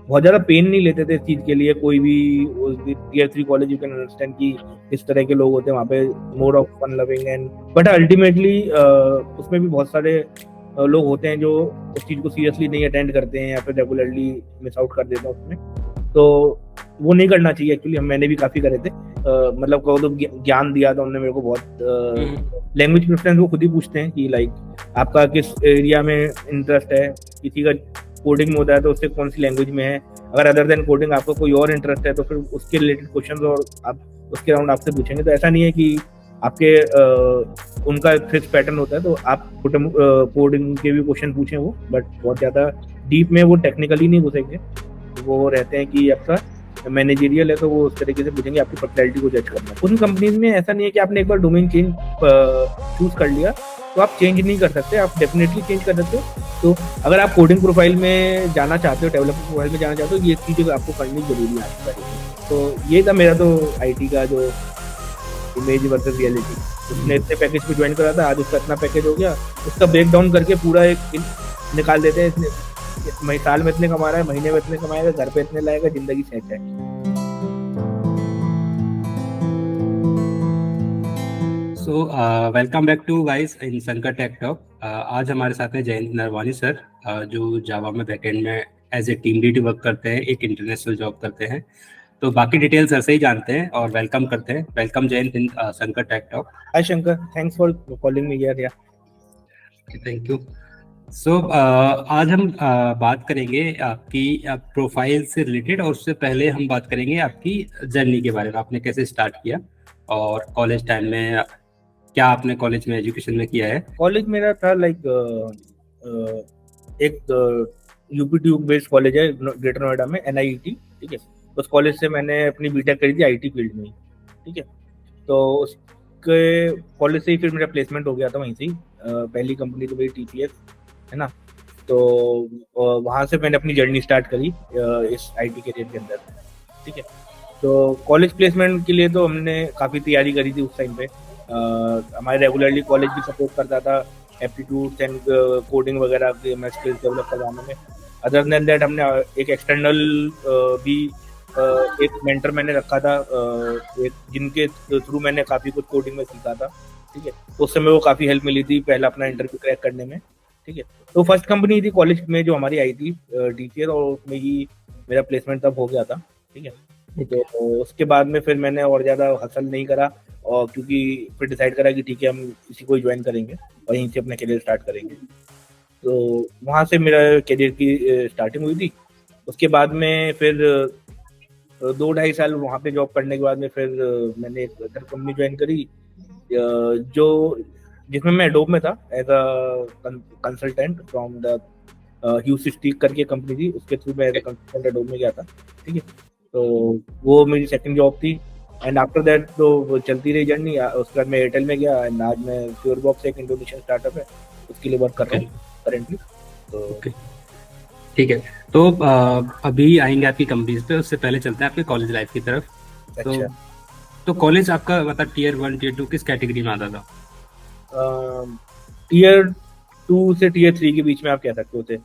बहुत ज्यादा पेन नहीं लेते थे इस चीज के लिए। कोई भी tier 3 college you can understand कि इस तरह के लोग होते हैं वहाँ पे, more of fun loving and, but ultimately उसमें भी बहुत सारे लोग होते हैं जो उस चीज को सीरियसली नहीं अटेंड करते हैं या फिर रेगुलरली मिस आउट कर देते हैं उसमें। तो वो नहीं करना चाहिए एक्चुअली। हम मैंने भी काफी करे थे। मतलब कहो तो ज्ञान दिया था उन्होंने मेरे को बहुत। लैंग्वेज प्रेफरेंस वो खुद ही पूछते हैं कि लाइक आपका किस एरिया में इंटरेस्ट है, किसी का कोडिंग में होता है तो उससे कौन सी लैंग्वेज में है। अगर अदर देन कोडिंग आपको कोई और इंटरेस्ट है तो फिर उसके रिलेटेड क्वेश्चन और आप उसके अराउंड आपसे पूछेंगे। तो ऐसा नहीं है कि आपके उनका फिक्स पैटर्न होता है तो आप कोडिंग के भी क्वेश्चन पूछें वो, बट बहुत ज्यादा डीप में वो टेक्निकली नहीं घुसेंगे। वो रहते हैं कि आपका मैनेजरियल है तो वो उस तरीके से पूछेंगे आपकी पर्सनैलिटी को जज करना। उन कंपनीज में ऐसा नहीं है कि आपने एक बार डोमेन चेंज चूज कर लिया तो आप चेंज नहीं कर सकते, आप डेफिनेटली चेंज कर सकते हो। तो अगर आप कोडिंग प्रोफाइल में जाना चाहते हो, डेवलपर प्रोफाइल में जाना चाहते हो, ये चीज़ें आपको करनी जरूरी है। तो ये था मेरा तो आईटी का जो इमेज वर्सेस रियलिटी। उसने इतने पैकेज पे ज्वाइन करा था, आज उसका इतना पैकेज हो गया, उसका ब्रेक डाउन करके पूरा एक निकाल देते हैं। इसने साल में इतने कमा रहा है, महीने में इतने कमाएगा, घर पे इतने लाएगा, जिंदगी सेट है। So welcome back to guys in Sankar tech talk. आज हमारे साथ हैं जयंत नरवानी सर, जो जावा में बैकएंड में as a team lead work करते हैं, एक इंटरनेशनल जॉब करते हैं। तो बाकी डिटेल्स ऐसे ही जानते हैं और वेलकम करते हैं। Welcome Jayant in Sankar tech talk. Hi Shankar, thanks for calling me यार। Thank you. सो आज हम बात करेंगे आपकी प्रोफाइल से रिलेटेड, और उससे पहले हम बात करेंगे आपकी जर्नी के बारे में। आपने कैसे स्टार्ट किया और कॉलेज टाइम में क्या आपने कॉलेज में एजुकेशन में किया है? कॉलेज मेरा था लाइक एक यूपी ट्यूब बेस्ड कॉलेज है ग्रेटर नोएडा में, एनआईटी। ठीक है, उस कॉलेज से मैंने अपनी बीटेक करी थी आईटी फील्ड में ही। ठीक है, तो उसके कॉलेज से ही फिर मेरा प्लेसमेंट हो गया था वहीं से ही। पहली कंपनी तो मेरी टीसीएस है ना। तो वहाँ से मैंने अपनी जर्नी स्टार्ट करी इस आईटी करियर के अंदर। ठीक है, तो कॉलेज प्लेसमेंट के लिए तो हमने काफ़ी तैयारी करी थी उस टाइम पे। हमारे रेगुलरली कॉलेज भी सपोर्ट करता था एप्टीट्यूड एंड कोडिंग वगैरह के मैं स्किल्स डेवलप करवाने में। अदर देन दैट हमने एक एक्सटर्नल भी एक मेंटर मैंने रखा था, एक जिनके थ्रू मैंने काफ़ी कुछ कोडिंग में सीखा था। ठीक है, तो उस समय वो काफ़ी हेल्प मिली थी पहला अपना इंटरव्यू क्रैक करने में। ठीक है, तो फर्स्ट कंपनी थी कॉलेज में जो हमारी आई थी टीसीएस, और उसमें ही मेरा प्लेसमेंट तब हो गया था। ठीक है, तो उसके बाद में फिर मैंने और ज़्यादा हसल नहीं करा, और क्योंकि फिर डिसाइड करा कि ठीक है हम इसी को ज्वाइन करेंगे और यहीं से अपना करियर स्टार्ट करेंगे। तो वहाँ से मेरा करियर की स्टार्टिंग हुई थी। उसके बाद में फिर 2-2.5 साल वहाँ पे जॉब करने के बाद में फिर मैंने एक अदर कंपनी ज्वाइन करी, जो जिसमें मैं एडोब में था as a consultant from the ह्यूसिस्टिक करके कंपनी थी, उसके थ्रू मैं एज अ कंसल्टेंट एडोब में गया था। ठीक है, तो वो मेरी सेकंड जॉब थी। एंड आफ्टर दैट तो वो चलती रही जर्नी। उसके बाद मैं एयरटेल में गया एंड आज मैं प्योरबॉक्स एक इंडोनेशियन स्टार्टअप है उसके लिए वर्क कर रहा हूँ करेंटली। तो ठीक है, तो अभी आएंगे आपकी कंपनीज पे, उससे पहले चलते हैं आपके कॉलेज लाइफ की तरफ। अच्छा, तो कॉलेज आपका मतलब टियर 1 टियर 2 किस कैटेगरी में आता था? टियर 2 से टियर 3 के बीच में आप कह सकते होते।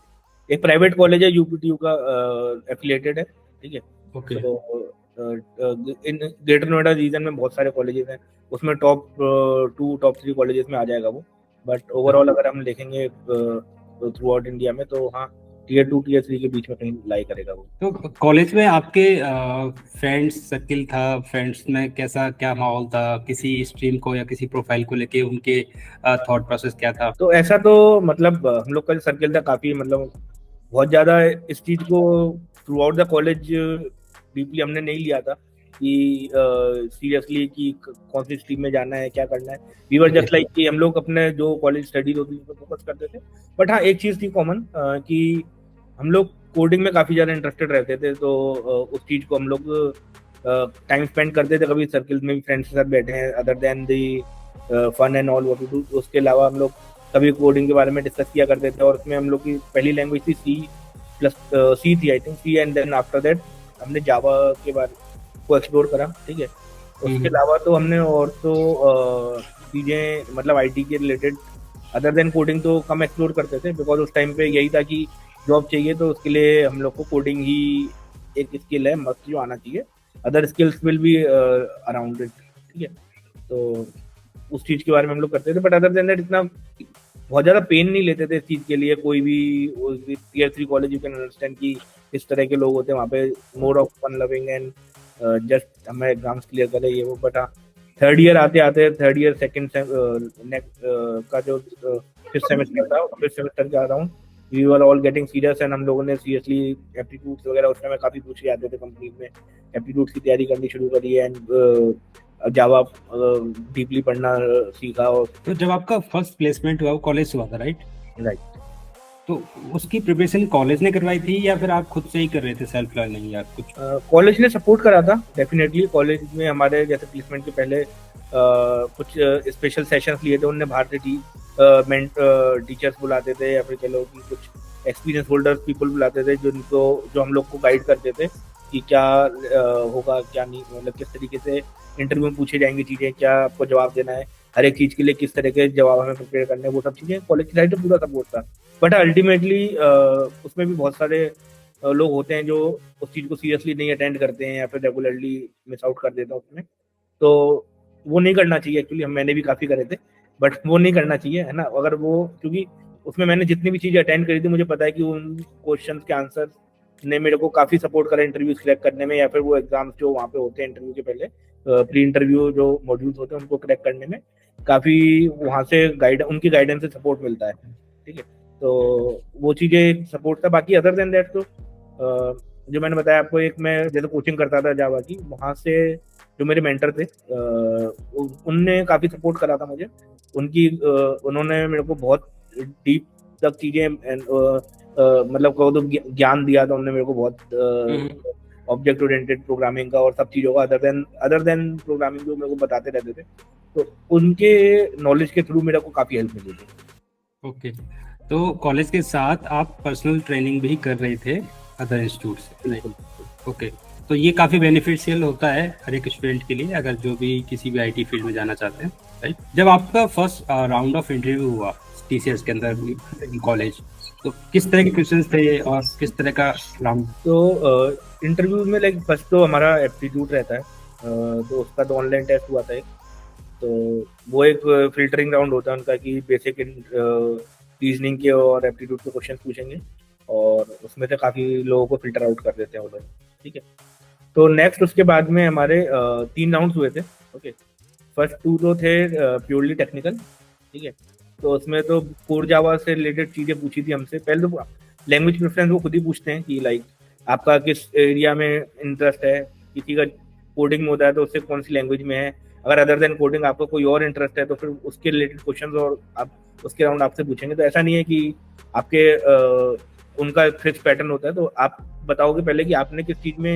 एक प्राइवेट कॉलेज है यूपीटीयू का, एफिलिएटेड है। ठीक है, ओके। तो इन ग्रेटर नोएडा रीजन में बहुत सारे कॉलेजेस हैं, उसमें टॉप 2 टॉप 3 कॉलेजेस में आ जाएगा वो। बट ओवरऑल अगर हम देखेंगे थ्रू आउट इंडिया में तो हाँ, टियर 2 टियर 3 के बीच में कहीं लाई करेगा वो। तो कॉलेज में आपके फ्रेंड्स सर्किल था, फ्रेंड्स में कैसा क्या माहौल था? किसी स्ट्रीम को या किसी प्रोफाइल को लेके उनके थॉट प्रोसेस क्या था? तो ऐसा तो मतलब हम लोग का सर्किल था काफी, मतलब बहुत ज्यादा इस चीज को through out the college deeply हमने नहीं लिया था कि सीरियसली कि कौन सी स्ट्रीम में जाना है, क्या करना है। वी वर जस्ट लाइक कि हम लोग अपने जो कॉलेज स्टडीज होती थी उस पर फोकस करते थे। बट हाँ, एक चीज थी कॉमन कि हम लोग कोडिंग में काफी ज्यादा इंटरेस्टेड रहते थे। तो उस चीज को हम लोग टाइम स्पेंड करते थे, कभी सर्किल में भी फ्रेंड्स के साथ बैठे हैं other than the fun and all what to do. उसके अलावा हम लोग कभी कोडिंग के बारे में डिस्कस किया करते थे, और उसमें हम लोग की पहली लैंग्वेज थी सी थी I think, C. And then after that हमने जावा के बारे को एक्सप्लोर करा। ठीक है, उसके अलावा तो हमने और तो चीज़ें मतलब आईटी के रिलेटेड अदर देन कोडिंग तो कम एक्सप्लोर करते थे, बिकॉज उस टाइम पे यही था कि जॉब चाहिए तो उसके लिए हम लोग को कोडिंग ही एक स्किल है मस्ट जो आना चाहिए, other skills will be around it, ठीक है। तो उस चीज के बारे में हम लोग करते थे, बट अदर देन दैट इतना बहुत ज्यादा पेन नहीं लेते थे इस चीज के लिए। कोई भी tier 3 college you can understand कि इस तरह के लोग होते हैं वहाँ पे, more of fun loving and just हमें एग्जाम्स क्लियर करें ये वो। बट हाँ, थर्ड ईयर आते आते, थर्ड ईयर सेकेंड नेक्स्ट का जो फिफ्थ सेमेस्टर था, फिफ्थ सेमेस्टर के around we were all getting serious and हम लोगों ने सीरियसली एप्टीट्यूड्स वगैरह उस समय काफी पूछे जाते थे कंपनी में, एप्टीट्यूड्स की तैयारी करनी शुरू करी एंड जावा डीपली पढ़ना सीखा। और तो जब आपका फर्स्ट प्लेसमेंट हुआ वो कॉलेज से हुआ था, राइट? राइट। तो उसकी प्रिपरेशन कॉलेज ने करवाई थी या फिर आप खुद से ही कर रहे थे, सेल्फ लर्निंग या कुछ? कॉलेज ने सपोर्ट करा था डेफिनेटली। कॉलेज में हमारे जैसे प्लेसमेंट के पहले कुछ स्पेशल सेशंस लिए थे उनने, बाहर से टीचर्स बुलाते थे या फिर चलो कि कुछ एक्सपीरियंस होल्डर्स पीपल बुलाते थे जिनको जो हम लोग को गाइड करते थे कि क्या होगा क्या नहीं, मतलब किस तरीके से इंटरव्यू में पूछे जाएंगी चीज़ें, क्या आपको जवाब देना है, हर एक चीज़ के लिए किस तरह के जवाब हमें प्रिपेयर करने हैं, वो सब चीज़ें कॉलेज की साइड से पूरा सपोर्ट था। बट अल्टीमेटली उसमें भी बहुत सारे लोग होते हैं जो उस चीज़ को सीरियसली नहीं अटेंड करते हैं या फिर रेगुलरली मिस आउट कर देते हैं उसमें। तो वो नहीं करना चाहिए एक्चुअली, मैंने भी काफ़ी करे थे, बट वो नहीं करना चाहिए, है ना। अगर वो, क्योंकि उसमें मैंने जितनी भी चीज़ें अटेंड करी थी मुझे पता है कि उन क्वेश्चन के आंसर ने मेरे को काफ़ी सपोर्ट करा इंटरव्यूज क्रैक करने में, या फिर वो एग्जाम्स जो वहाँ पे होते हैं इंटरव्यू के पहले, प्री इंटरव्यू जो मॉड्यूल्स होते हैं उनको क्रैक करने में काफ़ी वहाँ से उनकी गाइडेंस से सपोर्ट मिलता है, ठीक है। तो वो चीज़ें सपोर्ट था। बाकी अदर देन दैट तो जो मैंने बताया आपको, एक मैं जैसे कोचिंग करता था जावा की, वहाँ से जो मेरे मेंटर थे उनने काफ़ी सपोर्ट करा था मुझे। उन्होंने मेरे को बहुत डीप तक चीज़ें मतलब कहो तो ज्ञान दिया था उन्होंने मेरे को, बहुत ऑब्जेक्ट ओरिएंटेड प्रोग्रामिंग का और सब चीज़ों का, अदर देन प्रोग्रामिंग जो मेरे को बताते रहते थे। तो उनके नॉलेज के थ्रू मेरे को काफ़ी हेल्प मिली थी। ओके, तो कॉलेज के साथ आप पर्सनल ट्रेनिंग भी कर रहे थे अदर इंस्टीट्यूट से? ओके, तो ये काफ़ी बेनिफिशियल होता है हर एक स्टूडेंट के लिए अगर जो भी किसी भी आईटी फील्ड में जाना चाहते हैं, राइट? जब आपका फर्स्ट राउंड ऑफ इंटरव्यू हुआ टीसीएस के अंदर कॉलेज, तो किस तरह के क्वेश्चंस थे और किस तरह का राउंड? तो इंटरव्यू में लाइक फर्स्ट तो हमारा एप्टीट्यूड रहता है, तो उसका तो ऑनलाइन टेस्ट हुआ था एक, तो वो एक फिल्टरिंग राउंड होता है उनका कि बेसिक रीजनिंग के और एप्टीट्यूड के क्वेश्चन पूछेंगे और उसमें से काफ़ी लोगों को फिल्टर आउट कर देते हैं वो लोग, ठीक है। तो नेक्स्ट उसके बाद में हमारे 3 राउंड्स हुए थे। ओके, फर्स्ट 2 तो थे प्योरली टेक्निकल, ठीक है। तो उसमें तो कोर जावा से रिलेटेड चीज़ें पूछी थी हमसे। पहले तो लैंग्वेज प्रेफरेंस वो खुद ही पूछते हैं कि लाइक आपका किस एरिया में इंटरेस्ट है, किसी का कोडिंग में होता है तो उससे कौन सी लैंग्वेज में है, अगर अदर देन कोडिंग आपको कोई और इंटरेस्ट है तो फिर उसके रिलेटेड क्वेश्चन और आप उसके राउंड आपसे पूछेंगे। तो ऐसा नहीं है कि आपके उनका फिक्स पैटर्न होता है, तो आप बताओगे पहले कि आपने किस चीज़ में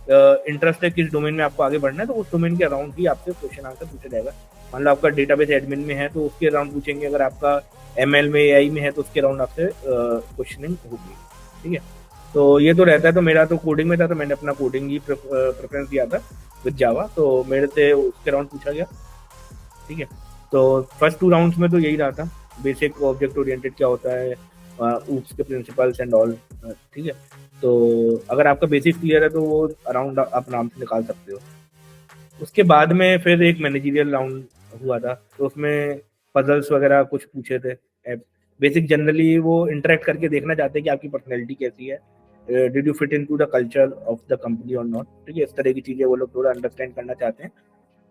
इंटरेस्ट है, किस डोमेन में आपको आगे बढ़ना है, तो उस डोमेन के अराउंड ही आपसे क्वेश्चन आंसर पूछा जाएगा। मान लो आपका डेटाबेस एडमिन में है तो उसके अराउंड पूछेंगे, अगर आपका एमएल में एआई में है तो उसके अराउंड आपसे क्वेश्चनिंग होगी, ठीक है। तो ये तो रहता है। तो मेरा तो कोडिंग में था तो मैंने अपना कोडिंग ही प्रेफरेंस दिया था विद जावा, तो मेरे से उसके अराउंड पूछा गया, ठीक है। तो फर्स्ट 2 राउंड्स में तो यही रहा था, बेसिक ऑब्जेक्ट ओरिएंटेड क्या होता है, ऊप्स के प्रिंसिपल्स एंड ऑल, ठीक है। तो अगर आपका बेसिक क्लियर है तो वो अराउंड आप आराम से निकाल सकते हो। उसके बाद में फिर एक मैनेजरियल राउंड हुआ था, तो उसमें पजल्स वगैरह कुछ पूछे थे। बेसिक जनरली वो इंटरेक्ट करके देखना चाहते हैं कि आपकी पर्सनैलिटी कैसी है, did you fit into the culture of the company और नॉट, ठीक है। इस तरह की चीज़ें वो लोग थोड़ा अंडरस्टैंड करना चाहते हैं,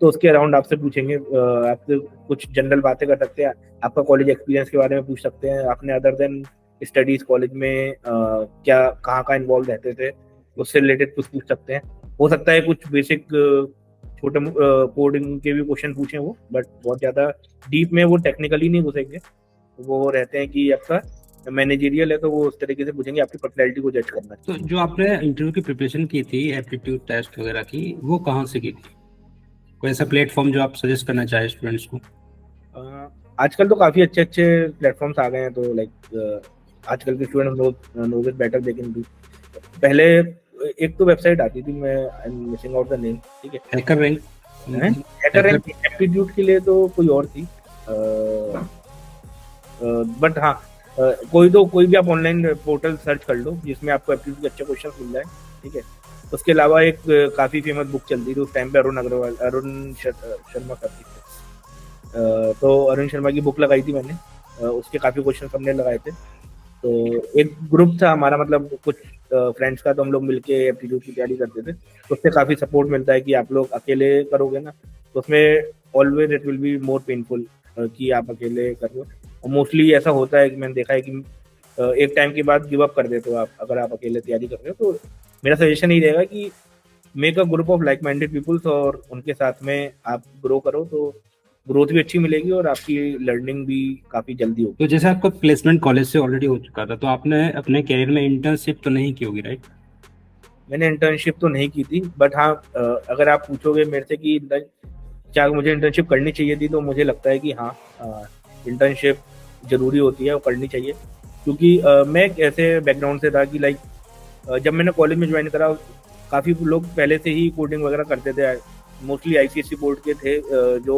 तो उसके अराउंड आपसे पूछेंगे। आपसे कुछ जनरल बातें कर सकते हैं, आपका कॉलेज एक्सपीरियंस के बारे में पूछ सकते हैं, आपने अदर देन स्टडीज कॉलेज में क्या कहाँ इन्वॉल्व रहते थे उससे रिलेटेड कुछ पूछ सकते हैं। हो सकता है कुछ बेसिक छोटे कोडिंग के भी क्वेश्चन पूछें वो, बट बहुत ज़्यादा डीप में वो टेक्निकली नहीं घुसेंगे। वो रहते हैं कि आपका मैनेजरियल है तो वो उस तरीके से पूछेंगे आपकी पर्सनैलिटी को जज करना। तो जो आपने इंटरव्यू की प्रिपरेशन की थी एप्टीट्यूड टेस्ट वगैरह की, वो कहाँ से की थी? कोई ऐसा प्लेटफॉर्म जो आप सजेस्ट करना चाहे स्टूडेंट्स को? आजकल तो काफ़ी अच्छे अच्छे प्लेटफॉर्म्स आ गए हैं, तो लाइक आजकल के students know it better they can do. पहले एक तो वेबसाइट आती थी, मैं I am missing out the name, ठीक है, HackerRank. HackerRank aptitude के लिए तो कोई और थी, बट हाँ कोई भी आप ऑनलाइन पोर्टल सर्च कर लो जिसमें आपको एप्टीट्यूड के अच्छे क्वेश्चन मिल जाए, ठीक है। उसके अलावा एक काफ़ी फेमस बुक चलती थी उस टाइम पे, अरुण शर्मा करती थी। तो अरुण शर्मा की बुक लगाई थी मैंने, उसके काफ़ी क्वेश्चन हमने लगाए थे। तो एक ग्रुप था हमारा, मतलब कुछ फ्रेंड्स का, तो हम लोग मिलके एप्टीट्यूड की तैयारी करते थे। तो उससे काफ़ी सपोर्ट मिलता है कि आप लोग अकेले करोगे ना तो उसमें always it will be more painful कि आप अकेले कर रहे हो। और मोस्टली ऐसा होता है कि मैंने देखा है कि एक टाइम के बाद गिव अप कर देते हो आप, अगर आप अकेले तैयारी कर रहे हो। तो मेरा सजेशन यही रहेगा कि make a group of like minded peoples और उनके साथ में आप ग्रो करो, तो ग्रोथ भी अच्छी मिलेगी और आपकी लर्निंग भी काफ़ी जल्दी होगी। तो जैसे आपका प्लेसमेंट कॉलेज से ऑलरेडी हो चुका था, तो आपने अपने करियर में इंटर्नशिप तो नहीं की होगी, राइट? मैंने इंटर्नशिप तो नहीं की थी, बट हाँ, अगर आप पूछोगे मेरे से कि क्या मुझे इंटर्नशिप करनी चाहिए थी, तो मुझे लगता है कि हाँ, इंटर्नशिप जरूरी होती है और करनी चाहिए। क्योंकि मैं एक ऐसे बैकग्राउंड से था कि लाइक जब मैंने कॉलेज में ज्वाइन करा, काफ़ी लोग पहले से ही कोडिंग वगैरह करते थे। मोस्टली आईसीएसई बोर्ड के थे जो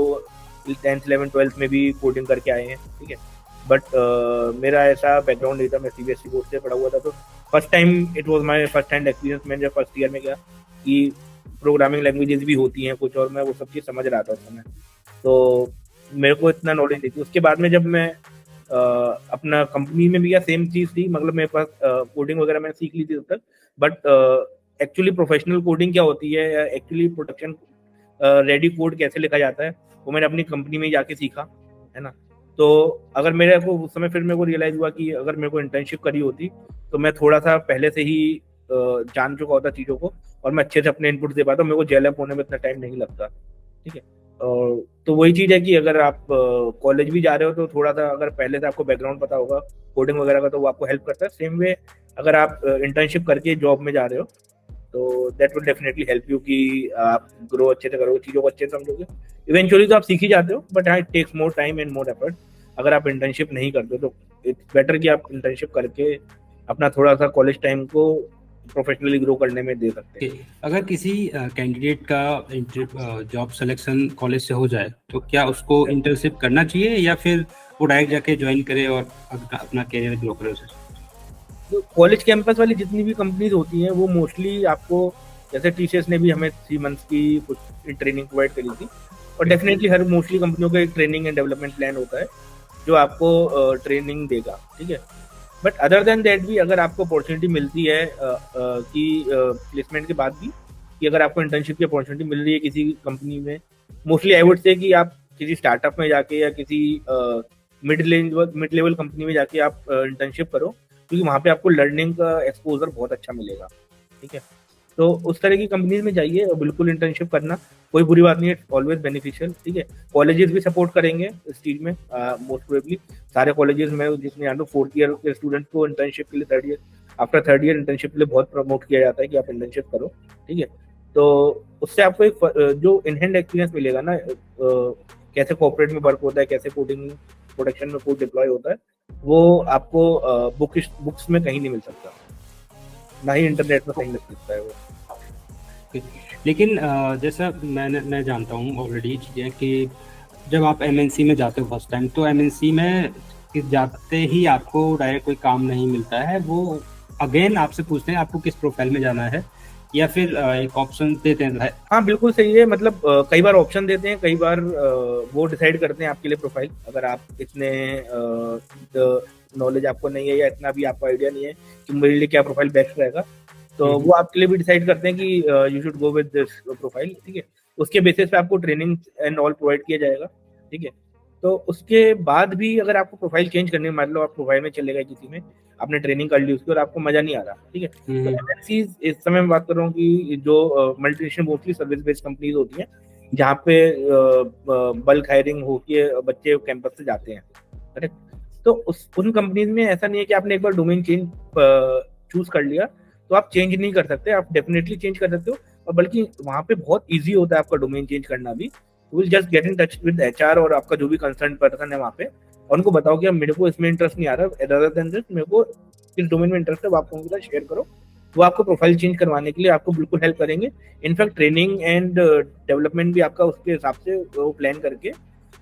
10th 11th 12th में भी कोडिंग करके आए हैं, ठीक है। बट मेरा ऐसा बैकग्राउंड नहीं था, मैं सीबीएसई बोर्ड से पढ़ा हुआ था। तो first time it was my first hand experience, मैंने जब फर्स्ट ईयर में गया कि प्रोग्रामिंग लैंग्वेजेस भी होती हैं कुछ, और मैं वो सब चीज़ समझ रहा था उस समय। तो मेरे को इतना नॉलेज नहीं थी। उसके बाद में जब मैं अपना कंपनी में भी गया, सेम चीज़ थी, मतलब मेरे पास कोडिंग वगैरह मैंने सीख ली थी तब तक। बट एक्चुअली प्रोफेशनल कोडिंग क्या होती है, या एक्चुअली प्रोडक्शन रेडी कोड कैसे लिखा जाता है, वो मैंने अपनी कंपनी में जाके सीखा, है ना। तो अगर मेरे को उस समय फिर मेरे को रियलाइज हुआ कि अगर मेरे को इंटर्नशिप करी होती तो मैं थोड़ा सा पहले से ही जान चुका होता चीज़ों को, और मैं अच्छे से अपने इनपुट दे पाता, मेरे को जेल अप होने में इतना टाइम नहीं लगता, ठीक है। तो वही चीज़ है कि अगर आप कॉलेज भी जा रहे हो तो थोड़ा सा अगर पहले से आपको बैकग्राउंड पता होगा कोडिंग वगैरह का, तो वो आपको हेल्प करता है। सेम वे अगर आप इंटर्नशिप करके जॉब में जा रहे हो तो that will definitely help you कि आप ग्रो अच्छे से करोगे, चीज़ों को अच्छे से समझोगे। इवेंचुअली तो आप सीख ही जाते हो, बट हाँ, it takes more time and more effort. अगर आप इंटर्नशिप नहीं करते तो इट्स बेटर कि आप इंटर्नशिप करके अपना थोड़ा सा कॉलेज टाइम को प्रोफेशनली ग्रो करने में दे सकते हैं। अगर किसी कैंडिडेट का जॉब सिलेक्शन कॉलेज से हो जाए तो क्या उसको इंटर्नशिप करना चाहिए, या फिर वो डायरेक्ट जाके ज्वाइन करे और अपना करियर ग्रो करे उसे? तो कॉलेज कैंपस वाली जितनी भी कंपनीज होती हैं वो मोस्टली आपको, जैसे टीसीएस ने भी हमें 3 मंथ्स की कुछ ट्रेनिंग प्रोवाइड करी थी, और डेफिनेटली हर मोस्टली कंपनियों का एक ट्रेनिंग एंड डेवलपमेंट प्लान होता है जो आपको ट्रेनिंग देगा, ठीक है। बट अदर देन दैट भी अगर आपको अपॉर्चुनिटी मिलती है कि प्लेसमेंट के बाद भी, कि अगर आपको इंटर्नशिप की अपॉर्चुनिटी मिल रही है किसी कंपनी में, मोस्टली आई वुड से कि आप किसी स्टार्टअप में जाके या किसी मिड लेवल कंपनी में जाके आप इंटर्नशिप करो, क्योंकि वहाँ पे आपको लर्निंग का एक्सपोजर बहुत अच्छा मिलेगा, ठीक है। तो उस तरह की कंपनीज में जाइए और बिल्कुल इंटर्नशिप करना, कोई बुरी बात नहीं है, ऑलवेज बेनिफिशियल, ठीक है। कॉलेजेस भी सपोर्ट करेंगे इस चीज़ में, मोस्ट प्रोबेबली सारे कॉलेजेस में, जिसमें जानता हूँ 4th ईयर के स्टूडेंट को इंटर्नशिप के लिए 3rd year, after 3rd year internship के लिए बहुत प्रमोट किया जाता है कि आप इंटर्नशिप करो, ठीक है। तो उससे आपको एक जो इन हैंड एक्सपीरियंस मिलेगा ना, कैसे कॉर्पोरेट में वर्क होता है, कैसे कोडिंग प्रोडक्शन में कोड डिप्लॉय होता है, वो आपको बुक्स में कहीं नहीं मिल सकता, ना ही इंटरनेट में कहीं मिल सकता है वो। लेकिन जैसा मैं जानता हूँ ऑलरेडी चीज़ें कि जब आप एमएनसी में जाते हो फर्स्ट टाइम, तो एमएनसी में जाते ही आपको डायरेक्ट कोई काम नहीं मिलता है, वो अगेन आपसे पूछते हैं आपको किस प्रोफाइल में जाना है, या फिर एक ऑप्शन देते हैं। हाँ बिल्कुल सही है, मतलब कई बार ऑप्शन देते हैं, कई बार वो डिसाइड करते हैं आपके लिए प्रोफाइल। अगर आप इतने नॉलेज आपको नहीं है या इतना भी आपको आइडिया नहीं है कि मेरे लिए क्या प्रोफाइल बेस्ट रहेगा, तो वो आपके लिए भी डिसाइड करते हैं कि you should go with this profile, ठीक है। उसके बेसिस पे आपको ट्रेनिंग एंड ऑल प्रोवाइड किया जाएगा, ठीक है। तो उसके बाद भी अगर आपको प्रोफाइल चेंज करने में, मान लो आप प्रोफाइल में चले गए किसी में, आपने ट्रेनिंग कर ली उसकी और आपको मजा नहीं आ रहा, ठीक है, तो एमएनसीज, इस समय मैं बात कर रहा हूँ कि जो multinational mostly service based companies होती हैं, जहाँ पे बल्क हायरिंग होके बच्चे कैंपस से जाते हैं, करेक्ट। तो उन कंपनीज में ऐसा नहीं है कि आपने एक बार डोमेन चेंज चूज कर लिया तो आप चेंज नहीं कर सकते, आप डेफिनेटली चेंज कर सकते हो, और बल्कि वहाँ पे बहुत इजी होता है आपका डोमेन चेंज करना भी। Will just get in touch with HR और आपका जो भी कंसर्न पर्सन है वहाँ पे, और उनको बताओ कि मेरे को इसमें इंटरेस्ट नहीं आ रहा, अदर देन दिस मेरे को इस डोमेन में इंटरेस्ट है, वो आपको उनके साथ शेयर करो, वो आपको प्रोफाइल चेंज करवाने के लिए आपको बिल्कुल हेल्प करेंगे। इनफैक्ट ट्रेनिंग एंड डेवलपमेंट भी आपका उसके हिसाब से वो प्लान करके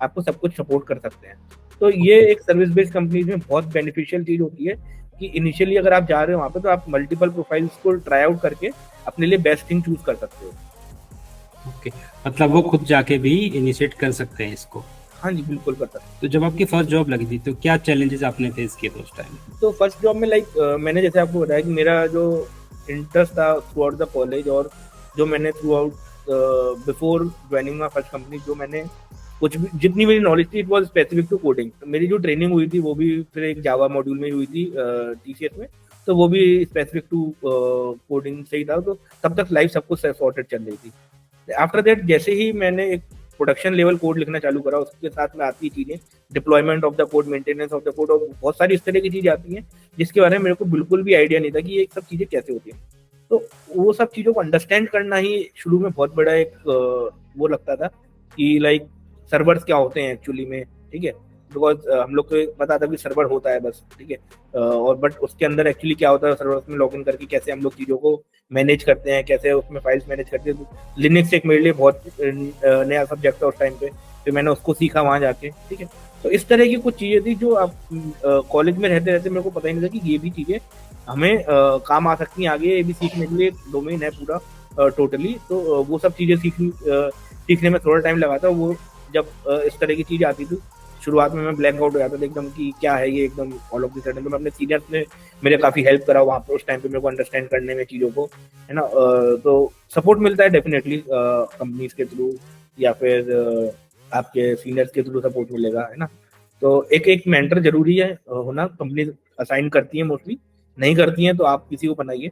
आपको सब कुछ सपोर्ट कर सकते हैं। तो ये एक सर्विस बेस्ड कंपनीज में बहुत बेनिफिशियल चीज होती है कि इनिशियली अगर आप जा रहे हो वहाँ पे तो आप मल्टीपल प्रोफाइल्स को ट्राई आउट करके अपने लिए बेस्ट थिंग चूज कर सकते हो। ओके, मतलब वो खुद जाके भी इनिशिएट कर सकते हैं इसको। हाँ जी, बिल्कुल कर सकते तो जब आपकी फर्स्ट जॉब लगी थी तो क्या चैलेंजेस आपने फेस किए थे उस टाइम? हो। तो फर्स्ट जॉब में मैंने जैसे आपको बताया कि मेरा जो इंटरेस्ट था थ्रू आउट द कॉलेज, और जो मैंने throughout before joining my first company, जो मैंने कुछ भी जितनी मेरी नॉलेज थी it was specific to coding. मेरी जो ट्रेनिंग हुई थी वो भी फिर एक जावा मॉड्यूल में हुई थी टीसीएस में, तो वो भी स्पेसिफिक टू कोडिंग से ही था। तो तब तक लाइफ सब कुछ सॉर्टेड चल रही थी। आफ्टर दैट जैसे ही मैंने एक प्रोडक्शन लेवल कोड लिखना चालू करा, उसके साथ में आती चीजें deployment of the code, maintenance of the code, और बहुत सारी इस तरह की चीजें आती हैं जिसके बारे में मेरे को बिल्कुल भी आइडिया नहीं था कि ये सब चीजें कैसे होती हैं। तो वो सब चीजों को अंडरस्टैंड करना ही शुरू में बहुत बड़ा एक वो लगता था कि लाइक सर्वर्स क्या होते हैं एक्चुअली में, ठीक है। बिकॉज हम लोग को पता था कि सर्वर होता है बस, ठीक है। और बट उसके अंदर एक्चुअली क्या होता है, सर्वर में लॉग इन करके कैसे हम लोग चीज़ों को मैनेज करते हैं, कैसे उसमें फाइल्स मैनेज करते हैं। लिनक्स एक मेरे लिए बहुत नया सब्जेक्ट था उस टाइम पे, फिर मैंने उसको सीखा वहाँ जाके, ठीक है। तो इस तरह की कुछ चीज़ें थी जो आप कॉलेज में रहते रहते मेरे को पता ही नहीं था कि ये भी चीज़ें हमें काम आ सकती हैं आगे। ये भी सीखने के लिए एक डोमेन है पूरा टोटली। तो वो सब चीज़ें सीखने में थोड़ा टाइम लगा था। वो जब इस तरह की चीज़ आती थी शुरुआत में मैं ब्लैक आउट हो जाता था एकदम कि क्या है ये, एकदम ऑल ऑफ द सडन। तो मैं अपने सीनियर्स ने मेरे काफ़ी हेल्प करा वहाँ पे उस टाइम पे मेरे को अंडरस्टैंड करने में चीज़ों को, है ना। तो सपोर्ट मिलता है डेफिनेटली कंपनीज के थ्रू, या फिर आपके सीनियर्स के थ्रू सपोर्ट मिलेगा, है ना। तो एक एक मेंटर जरूरी है होना, कंपनी असाइन करती है मोस्टली, नहीं करती हैं तो आप किसी को बनाइए।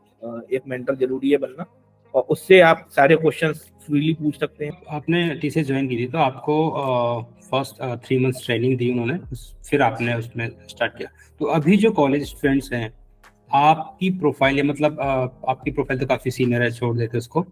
एक मेंटर जरूरी है बनना, और उससे आप सारे क्वेश्चंस फ्रीली पूछ सकते हैं। आपने टीसीएस ज्वाइन की थी तो आपको फर्स्ट 3 मंथ्स ट्रेनिंग दी उन्होंने, फिर आपने उसमें स्टार्ट किया। तो अभी जो कॉलेज स्टूडेंट्स हैं, आपकी प्रोफाइल है, मतलब आपकी प्रोफाइल तो काफ़ी सीनियर है, छोड़ देते उसको।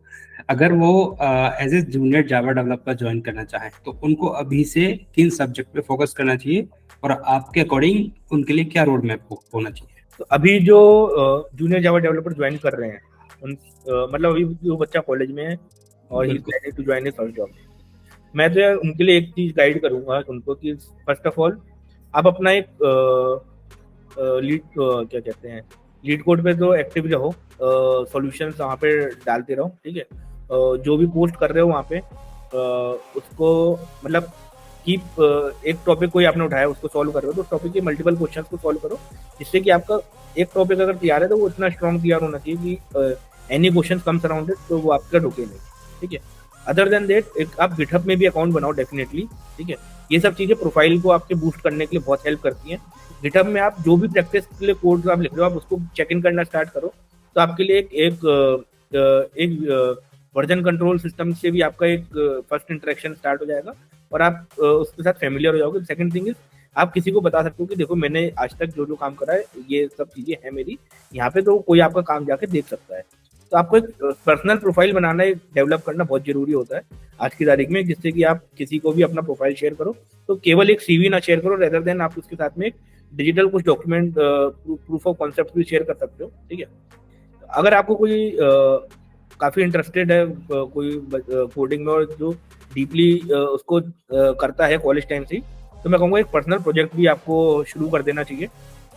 अगर वो as a junior Java developer join करना चाहें तो उनको अभी से किन सब्जेक्ट पे फोकस करना चाहिए, और आपके अकॉर्डिंग उनके लिए क्या रोड मैप होना चाहिए? तो अभी जो जूनियर जावा डेवलपर ज्वाइन कर रहे हैं उन मतलब अभी जो बच्चा कॉलेज में है और ही planning to join first job, मैं तो यार उनके लिए एक चीज गाइड करूंगा उनको कि फर्स्ट ऑफ ऑल आप अपना एक लीड क्या कहते हैं लीड कोड पे तो एक्टिव रहो, सॉल्यूशंस वहाँ पे डालते रहो, ठीक है। जो भी पोस्ट कर रहे हो वहाँ पे उसको मतलब कीप एक टॉपिक कोई आपने उठाया उसको सॉल्व कर रहे हो तो उस टॉपिक के मल्टीपल क्वेश्चन को सॉल्व करो, जिससे कि आपका एक टॉपिक अगर तैयार है तो वो इतना स्ट्रॉन्ग तैयार होना चाहिए कि any question comes around it तो वो आपका रुके नहीं, ठीक है। अदर देन देट एक आप गिटहब में भी अकाउंट बनाओ डेफिनेटली, ठीक है। ये सब चीजें प्रोफाइल को आपके बूस्ट करने के लिए बहुत हेल्प करती हैं। गिटहब में आप जो भी प्रैक्टिस के लिए कोड आप लिख रहे हो आप उसको चेक इन करना स्टार्ट करो, तो आपके लिए एक वर्जन कंट्रोल सिस्टम से भी आपका एक फर्स्ट इंटरेक्शन स्टार्ट हो जाएगा और आप उसके साथ फेमिलियर हो जाओगे। सेकंड थिंग इज आप किसी को बता सकते हो कि देखो मैंने आज तक जो जो काम करा है ये सब चीजें हैं मेरी यहाँ पे, तो कोई आपका काम जाके देख सकता है। तो आपको एक पर्सनल प्रोफाइल बनाना, डेवलप करना बहुत जरूरी होता है आज की तारीख में, जिससे कि आप किसी को भी अपना प्रोफाइल शेयर करो तो केवल एक सीवी ना शेयर करो, रेदर देन आप उसके साथ में एक डिजिटल कुछ डॉक्यूमेंट प्रूफ ऑफ कॉन्सेप्ट भी शेयर कर सकते हो, ठीक है। अगर आपको कोई काफी इंटरेस्टेड है कोई कोडिंग में और जो डीपली उसको करता है कॉलेज टाइम से ही, तो मैं कहूँगा एक पर्सनल प्रोजेक्ट भी आपको शुरू कर देना चाहिए,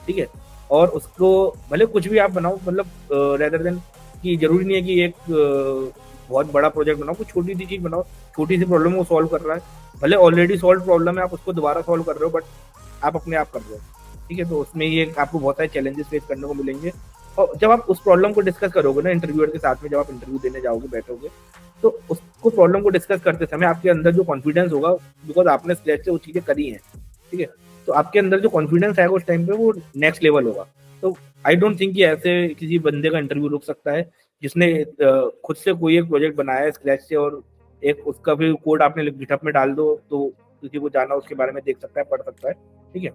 ठीक है। और उसको भले कुछ भी आप बनाओ, मतलब रेदर देन कि जरूरी नहीं है कि एक बहुत बड़ा प्रोजेक्ट बनाओ, कुछ छोटी सी चीज बनाओ, छोटी सी प्रॉब्लम को सॉल्व कर रहा है, भले ऑलरेडी सॉल्व प्रॉब्लम है आप उसको दोबारा सॉल्व कर रहे हो बट आप अपने आप कर रहे हो, ठीक है। तो उसमें ये आपको बहुत सारे चैलेंजेस फेस करने को मिलेंगे। और जब आप उस प्रॉब्लम को डिस्कस करोगे ना इंटरव्यूअर के साथ में, जब आप इंटरव्यू देने जाओगे बैठोगे, तो उसको प्रॉब्लम को डिस्कस करते समय आपके अंदर जो कॉन्फिडेंस होगा, बिकॉज आपने स्क्रैच से वो चीजें करी हैं, ठीक है, तो आपके अंदर जो कॉन्फिडेंस आएगा उस टाइम पे वो नेक्स्ट लेवल होगा। तो आई डोंट थिंक कि ऐसे किसी बंदे का इंटरव्यू रुक सकता है जिसने खुद से कोई एक प्रोजेक्ट बनाया है स्क्रैच से, और एक उसका भी कोड आपने गिटहब में डाल दो तो किसी को जाना उसके बारे में देख सकता है, पढ़ सकता है, ठीक है।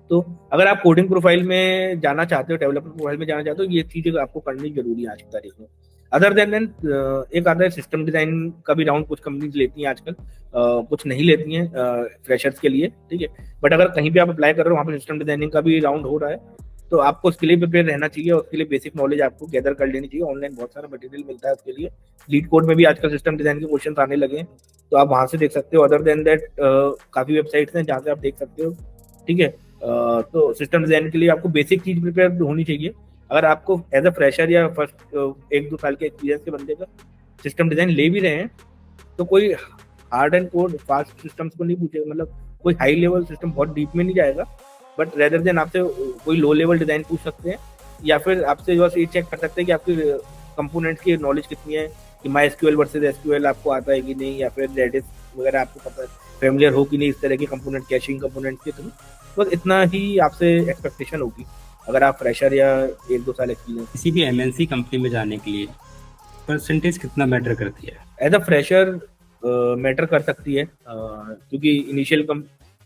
तो अगर आप कोडिंग प्रोफाइल में जाना चाहते हो, डेवलपर प्रोफाइल में जाना चाहते हो, ये चीजें आपको करनी जरूरी है आज की तारीख में। अदर देन एक आता है सिस्टम डिजाइन का भी राउंड कुछ कंपनीज लेती हैं आजकल, कुछ नहीं लेती हैं फ्रेशर्स के लिए, ठीक है। बट अगर कहीं भी आप अप्लाई कर रहे हो वहाँ पे सिस्टम डिजाइनिंग का भी राउंड हो रहा है, तो आपको उसके लिए प्रिपेयर रहना चाहिए और उसके लिए बेसिक नॉलेज आपको गैदर कर लेनी चाहिए। ऑनलाइन बहुत सारा मटेरियल मिलता है उसके लिए। लीड कोड में भी आजकल सिस्टम डिजाइन के क्वेश्चन आने लगे हैं, तो आप वहां से देख सकते हो। अदर देन दैट काफी वेबसाइट्स हैं जहाँ से आप देख सकते हो, ठीक है। तो सिस्टम डिजाइन के लिए आपको बेसिक चीज प्रिपेयर होनी चाहिए। अगर आपको एज अ फ्रेशर या फर्स्ट 1-2 साल के एक्सपीरियंस के बंदे का सिस्टम डिजाइन ले भी रहे हैं, तो कोई hard and code fast systems को नहीं पूछेगा, मतलब कोई हाई लेवल सिस्टम बहुत डीप में नहीं जाएगा, बट रेदर देन आपसे कोई लो लेवल डिजाइन पूछ सकते हैं, या फिर आपसे जो है चेक कर सकते हैं कि आपकी कंपोनेंट्स की नॉलेज कितनी है, कि माई एसक्यूएल वर्सेज एसक्यूएल आपको आता है कि नहीं, या फिर रेडिस वगैरह आपको पता है, फेमिलियर हो कि नहीं इस तरह के कंपोनेंट, कैशिंग कंपोनेंट के थ्रू। बस इतना ही आपसे एक्सपेक्टेशन होगी अगर आप फ्रेशर या 1-2 साल एक्सपीरियंस। किसी भी एमएनसी कंपनी में जाने के लिए परसेंटेज कितना मैटर करती है? एज अ फ्रेशर मैटर कर सकती है, क्योंकि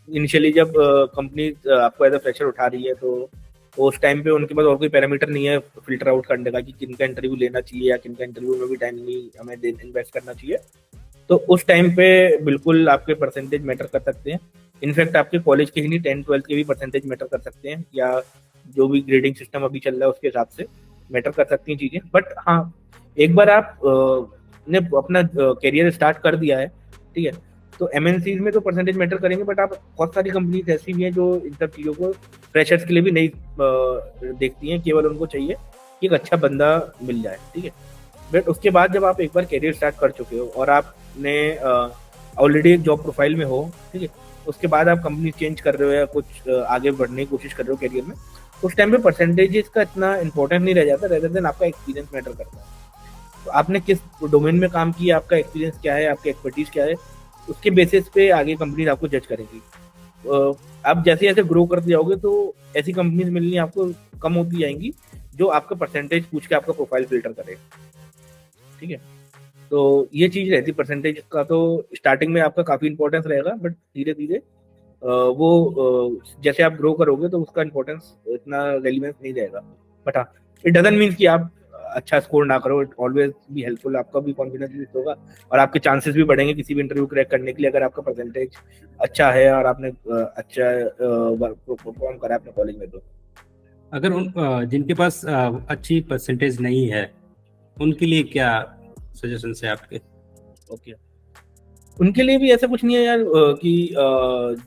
इनिशियली जब कंपनी आपको एज अ फ्रेशर उठा रही है, तो उस टाइम पे उनके पास और कोई पैरामीटर नहीं है फिल्टर आउट करने का कि किनका इंटरव्यू लेना चाहिए या किनका इंटरव्यू में भी टाइम नहीं हमें इन्वेस्ट करना चाहिए। तो उस टाइम पे बिल्कुल आपके परसेंटेज मैटर कर सकते हैं। इनफैक्ट आपके कॉलेज के ही नहीं, 10-12 के भी परसेंटेज मैटर कर सकते हैं, या जो भी ग्रेडिंग सिस्टम अभी चल रहा है उसके हिसाब से मैटर कर सकती हैं चीजें। बट हाँ, एक बार आप ने अपना करियर स्टार्ट कर दिया है, ठीक है, तो एमएनसीज में तो परसेंटेज मैटर करेंगे, बट आप बहुत सारी कंपनीज ऐसी भी हैं जो इन सब चीज़ों को फ्रेशर्स के लिए भी नहीं देखती हैं, केवल उनको चाहिए कि एक अच्छा बंदा मिल जाए, ठीक है। बट उसके बाद जब आप एक बार करियर स्टार्ट कर चुके हो और आपने ऑलरेडी एक जॉब प्रोफाइल में हो, ठीक है, उसके बाद आप कंपनी चेंज कर रहे हो या कुछ आगे बढ़ने की कोशिश कर रहे हो करियर में, उस टाइम पे परसेंटेजेस का इतना इंपॉर्टेंट नहीं रह जाता, रेदर देन आपका एक्सपीरियंस मैटर करता है। तो आपने किस डोमेन में काम किया, आपका एक्सपीरियंस क्या है, आपकी एक्सपर्टीज क्या है, उसके बेसिस पे आगे कंपनीज आपको जज करेगी। आप जैसे जैसे ग्रो करते जाओगे तो ऐसी कंपनीज मिलनी आपको कम होती जाएंगी जो आपका परसेंटेज पूछ के आपका प्रोफाइल फिल्टर करे, ठीक है। तो ये चीज रहती है परसेंटेज का, तो स्टार्टिंग में आपका काफी इंपॉर्टेंस रहेगा, बट धीरे धीरे वो जैसे आप ग्रो करोगे तो उसका इंपॉर्टेंस इतना रेलिवेंस नहीं रहेगा। बट हाँ, इट डजंट मीन कि आप अच्छा स्कोर ना करो, इट ऑलवेज भी हेल्पफुल, आपका भी कॉन्फिडेंस बूस्ट होगा और आपके चांसेस भी बढ़ेंगे किसी भी इंटरव्यू क्रैक करने के लिए, अगर आपका परसेंटेज अच्छा है और आपने अच्छा परफॉर्म करा अपने कॉलेज में। तो अगर जिनके पास अच्छी परसेंटेज नहीं है उनके लिए क्या सजेशन है आपके? ओके, उनके लिए भी ऐसा कुछ नहीं है यार कि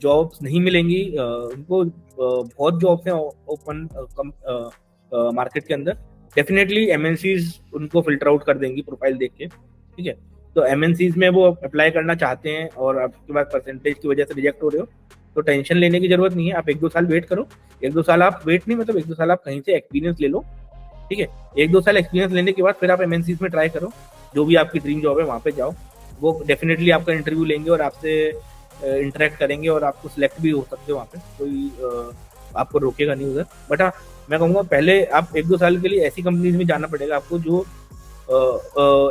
जॉब्स नहीं मिलेंगी, उनको बहुत जॉब्स हैं ओपन मार्केट के अंदर। डेफिनेटली एमएनसीज उनको फिल्टर आउट कर देंगी प्रोफाइल देख के, ठीक है। तो एमएनसीज में वो अप्लाई करना चाहते हैं और आपके पास परसेंटेज की वजह से रिजेक्ट हो रहे हो, तो टेंशन लेने की जरूरत नहीं है। आप 1-2 साल वेट करो, 1-2 साल आप वेट नहीं, मतलब 1-2 साल आप कहीं से एक्सपीरियंस ले लो, ठीक है। 1-2 साल एक्सपीरियंस लेने के बाद फिर आप एमएनसीज में ट्राई करो, जो भी आपकी ड्रीम जॉब है वहाँ पे जाओ। वो डेफिनेटली आपका इंटरव्यू लेंगे और आपसे इंटरेक्ट करेंगे और आपको सिलेक्ट भी हो सकते हो वहाँ पे, कोई आपको रोकेगा नहीं उधर। बट हाँ, मैं कहूँगा पहले आप 1-2 साल के लिए ऐसी कंपनीज में जाना पड़ेगा आपको जो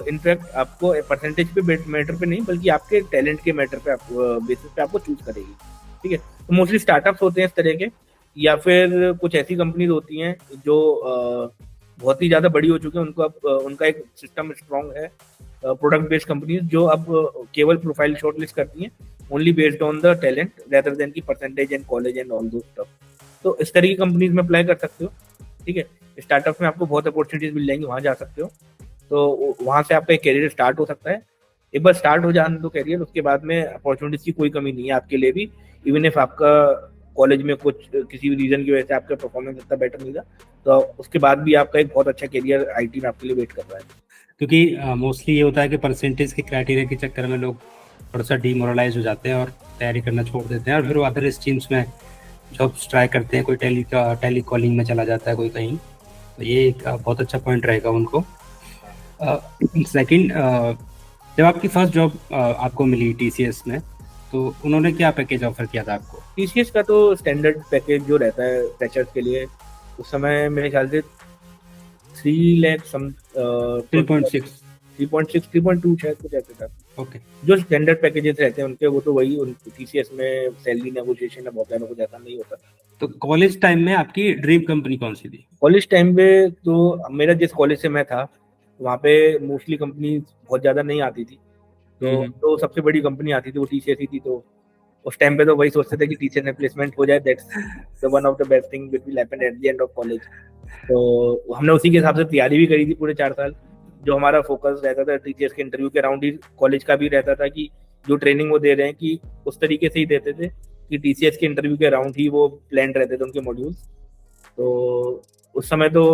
इनफैक्ट आपको परसेंटेज पे मैटर पे नहीं, बल्कि आपके टैलेंट के मैटर पे बेसिस पे आपको चूज करेगी, ठीक है। तो मोस्टली स्टार्टअप्स होते हैं इस तरह के, या फिर कुछ ऐसी कंपनीज होती हैं जो बहुत ही ज्यादा बड़ी हो चुकी है, उनको अब उनका एक सिस्टम स्ट्रॉन्ग है, प्रोडक्ट बेस्ड कंपनीज जो अब केवल प्रोफाइल शॉर्टलिस्ट करती हैं only based on the talent rather than की percentage and college and all those stuff. तो इस तरह की कंपनीज में अप्लाई कर सकते हो, ठीक है। स्टार्टअप में आपको बहुत अपॉर्चुनिटीज मिल जाएंगी, वहां जा सकते हो, तो वहां से आपका एक करियर स्टार्ट हो सकता है। एक बार स्टार्ट हो जाने दो करियर, उसके बाद में अपॉर्चुनिटीज की कोई कमी नहीं है आपके लिए भी। इवन इफ आपका कॉलेज में कुछ किसी भी रीजन की वजह से आपका परफॉर्मेंस इतना बेटर नहीं था, तो उसके बाद भी आपका एक बहुत अच्छा करियर आईटी में आपके लिए वेट कर रहा है। क्योंकि मोस्टली ये होता है कि परसेंटेज के क्राइटेरिया के चक्कर में लोग थोड़ा सा डीमोरलाइज हो जाते हैं और तैयारी करना छोड़ देते हैं और फिर वो अदर स्ट्रीम्स में जॉब्स ट्राई करते हैं, कोई टेली कॉलिंग में चला जाता है, कोई कहीं। तो ये एक बहुत अच्छा पॉइंट रहेगा उनको। सेकंड, जब आपकी फर्स्ट जॉब आपको मिली टीसीएस में, तो उन्होंने क्या पैकेज ऑफर किया था आपको? टीसीएस का तो स्टैंडर्ड पैकेज जो रहता है फ्रेशर्स के लिए, उस समय मेरे ख्याल से 3 लाख 3.2 शायद कुछ ऐसे था। ओके। जो स्टैंडर्ड पैकेजेस रहते हैं उनके, वो तो वही टीसीएस में सैलरी नेगोशिएशन है, बहुत सारे कुछ ऐसा नहीं होता। तो कॉलेज टाइम में आपकी ड्रीम कंपनी कौन सी थी? कॉलेज टाइम पे तो मेरा जिस कॉलेज से मैं था वहाँ पे मोस्टली कंपनी बहुत ज्यादा नहीं आती थी, तो सबसे बड़ी कंपनी आती थी वो टीसीएस ही थी। तो उस टाइम पे तो वही सोचते थे कि टीसीएस में प्लेसमेंट हो जाए, that's the one of the best thing which will happen at the end of college. तो हमने उसी के हिसाब से तैयारी भी करी थी पूरे 4 साल। जो हमारा फोकस रहता था टीसीएस के इंटरव्यू के राउंड ही कॉलेज का भी रहता था कि जो ट्रेनिंग वो दे रहे हैं कि उस तरीके से ही देते थे कि टीसीएस के इंटरव्यू के अराउंड ही वो प्लान रहते थे उनके मॉड्यूल्स। तो उस समय तो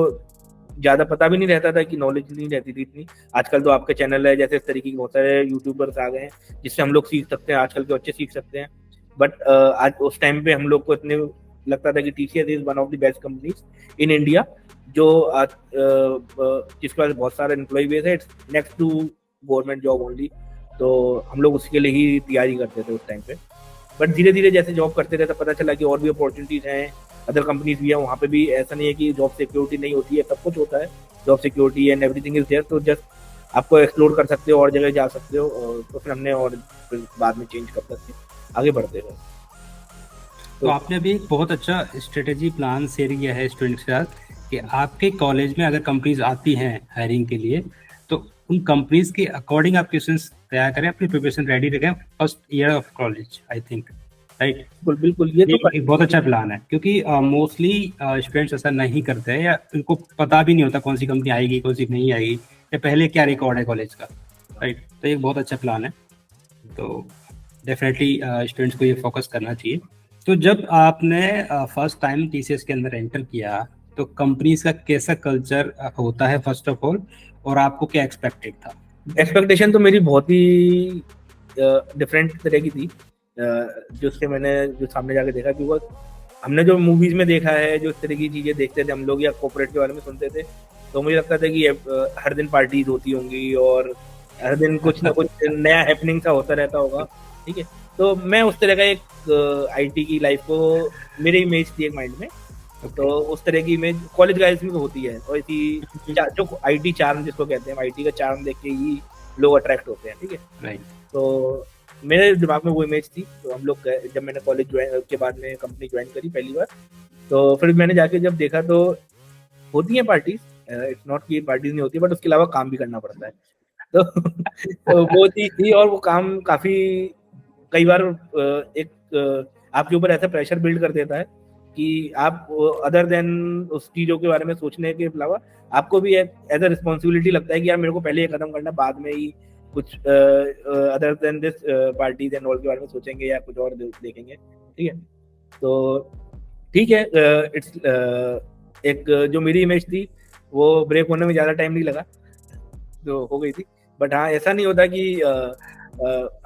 ज़्यादा पता भी नहीं रहता था, कि नॉलेज नहीं रहती थी इतनी। आजकल तो आपके चैनल है, जैसे इस तरीके के बहुत सारे यूट्यूबर्स आ गए हैं जिससे हम लोग सीख सकते हैं, आजकल के बच्चे सीख सकते हैं। बट आज उस टाइम पे हम लोग को इतने लगता था कि TCS is one of the best companies in India, जो आज जिसके पास बहुत सारे एम्प्लॉय बेस है, it's next to government job only. तो हम लोग उसके लिए ही तैयारी करते थे उस टाइम पे। बट धीरे धीरे जैसे जॉब करते रहे तो पता चला कि और भी अपॉर्चुनिटीज हैं, अदर कंपनीज भी है वहाँ पे भी। ऐसा नहीं है कि जॉब सिक्योरिटी नहीं होती है, सब कुछ होता है, job security and everything is there. तो जस्ट आपको एक्सप्लोर कर सकते हो और जगह जा सकते हो। तो फिर हमने और फिर बाद में चेंज कर सकते आगे बढ़ते रहे। तो आपने अभी एक बहुत अच्छा स्ट्रेटेजी प्लान शेयर किया है स्टूडेंट्स के साथ कि आपके कॉलेज में अगर कंपनीज आती हैं हायरिंग के लिए तो उन कंपनीज के अकॉर्डिंग आप क्वेश्चंस तैयार करें, अपनी प्रिपरेशन रेडी रखें first year of college, I think, right? बिल्कुल बिल्कुल, ये तो एक बहुत अच्छा प्लान है, क्योंकि मोस्टली स्टूडेंट्स ऐसा नहीं करते हैं या उनको पता भी नहीं होता कौन सी कंपनी आएगी कौन सी नहीं आएगी, या पहले क्या रिकॉर्ड है कॉलेज का, राइट? तो एक बहुत अच्छा प्लान है, तो डेफिनेटली स्टूडेंट्स को ये फोकस करना चाहिए। तो जब आपने फर्स्ट टाइम टीसीएस के अंदर एंटर किया तो कंपनीज का कैसा कल्चर होता है फर्स्ट ऑफ ऑल, और आपको क्या एक्सपेक्टेड था? एक्सपेक्टेशन तो मेरी बहुत ही डिफरेंट तरह की थी, जो उससे मैंने जो सामने जाके देखा। क्योंकि हमने जो मूवीज में देखा है, जो इस तरह की चीजें देखते थे हम लोग या कॉर्पोरेट के बारे में सुनते थे, तो मुझे लगता था कि हर दिन पार्टीज होती होंगी और हर दिन कुछ ना कुछ नया हैपनिंग सा होता रहता होगा, ठीक है। तो मैं उस तरह का एक आईटी की लाइफ को, मेरी इमेज थी एक माइंड में। तो उस तरह की इमेज कॉलेज गाइस में होती है, और इसी जो आईटी चार्म जिसको कहते हैं, आईटी का चार्म देख के ही लोग अट्रैक्ट होते हैं, ठीक है। राइट। तो मेरे दिमाग में वो इमेज थी। तो हम लोग जब मैंने कॉलेज ज्वाइन के बाद में कंपनी ज्वाइन करी पहली बार, तो फिर मैंने जाके जब देखा तो होती है पार्टीज, इट्स नॉट कि पार्टीज नहीं होती, बट उसके अलावा काम भी करना पड़ता है। तो वो चीज थी, और वो काम काफी कई बार एक आपके ऊपर ऐसा प्रेशर बिल्ड कर देता है कि आप अदर देन उस चीजों के बारे में सोचने के अलावा आपको भी एज अ रिस्पॉन्सिबिलिटी लगता है कि यार मेरे को पहले ये खत्म करना, बाद में ही कुछ other than this parties and all के बारे में सोचेंगे या कुछ और देखेंगे, ठीक है। तो ठीक है, इट्स एक जो मेरी इमेज थी वो ब्रेक होने में ज़्यादा टाइम नहीं लगा, जो हो गई थी। बट हाँ, ऐसा नहीं होता कि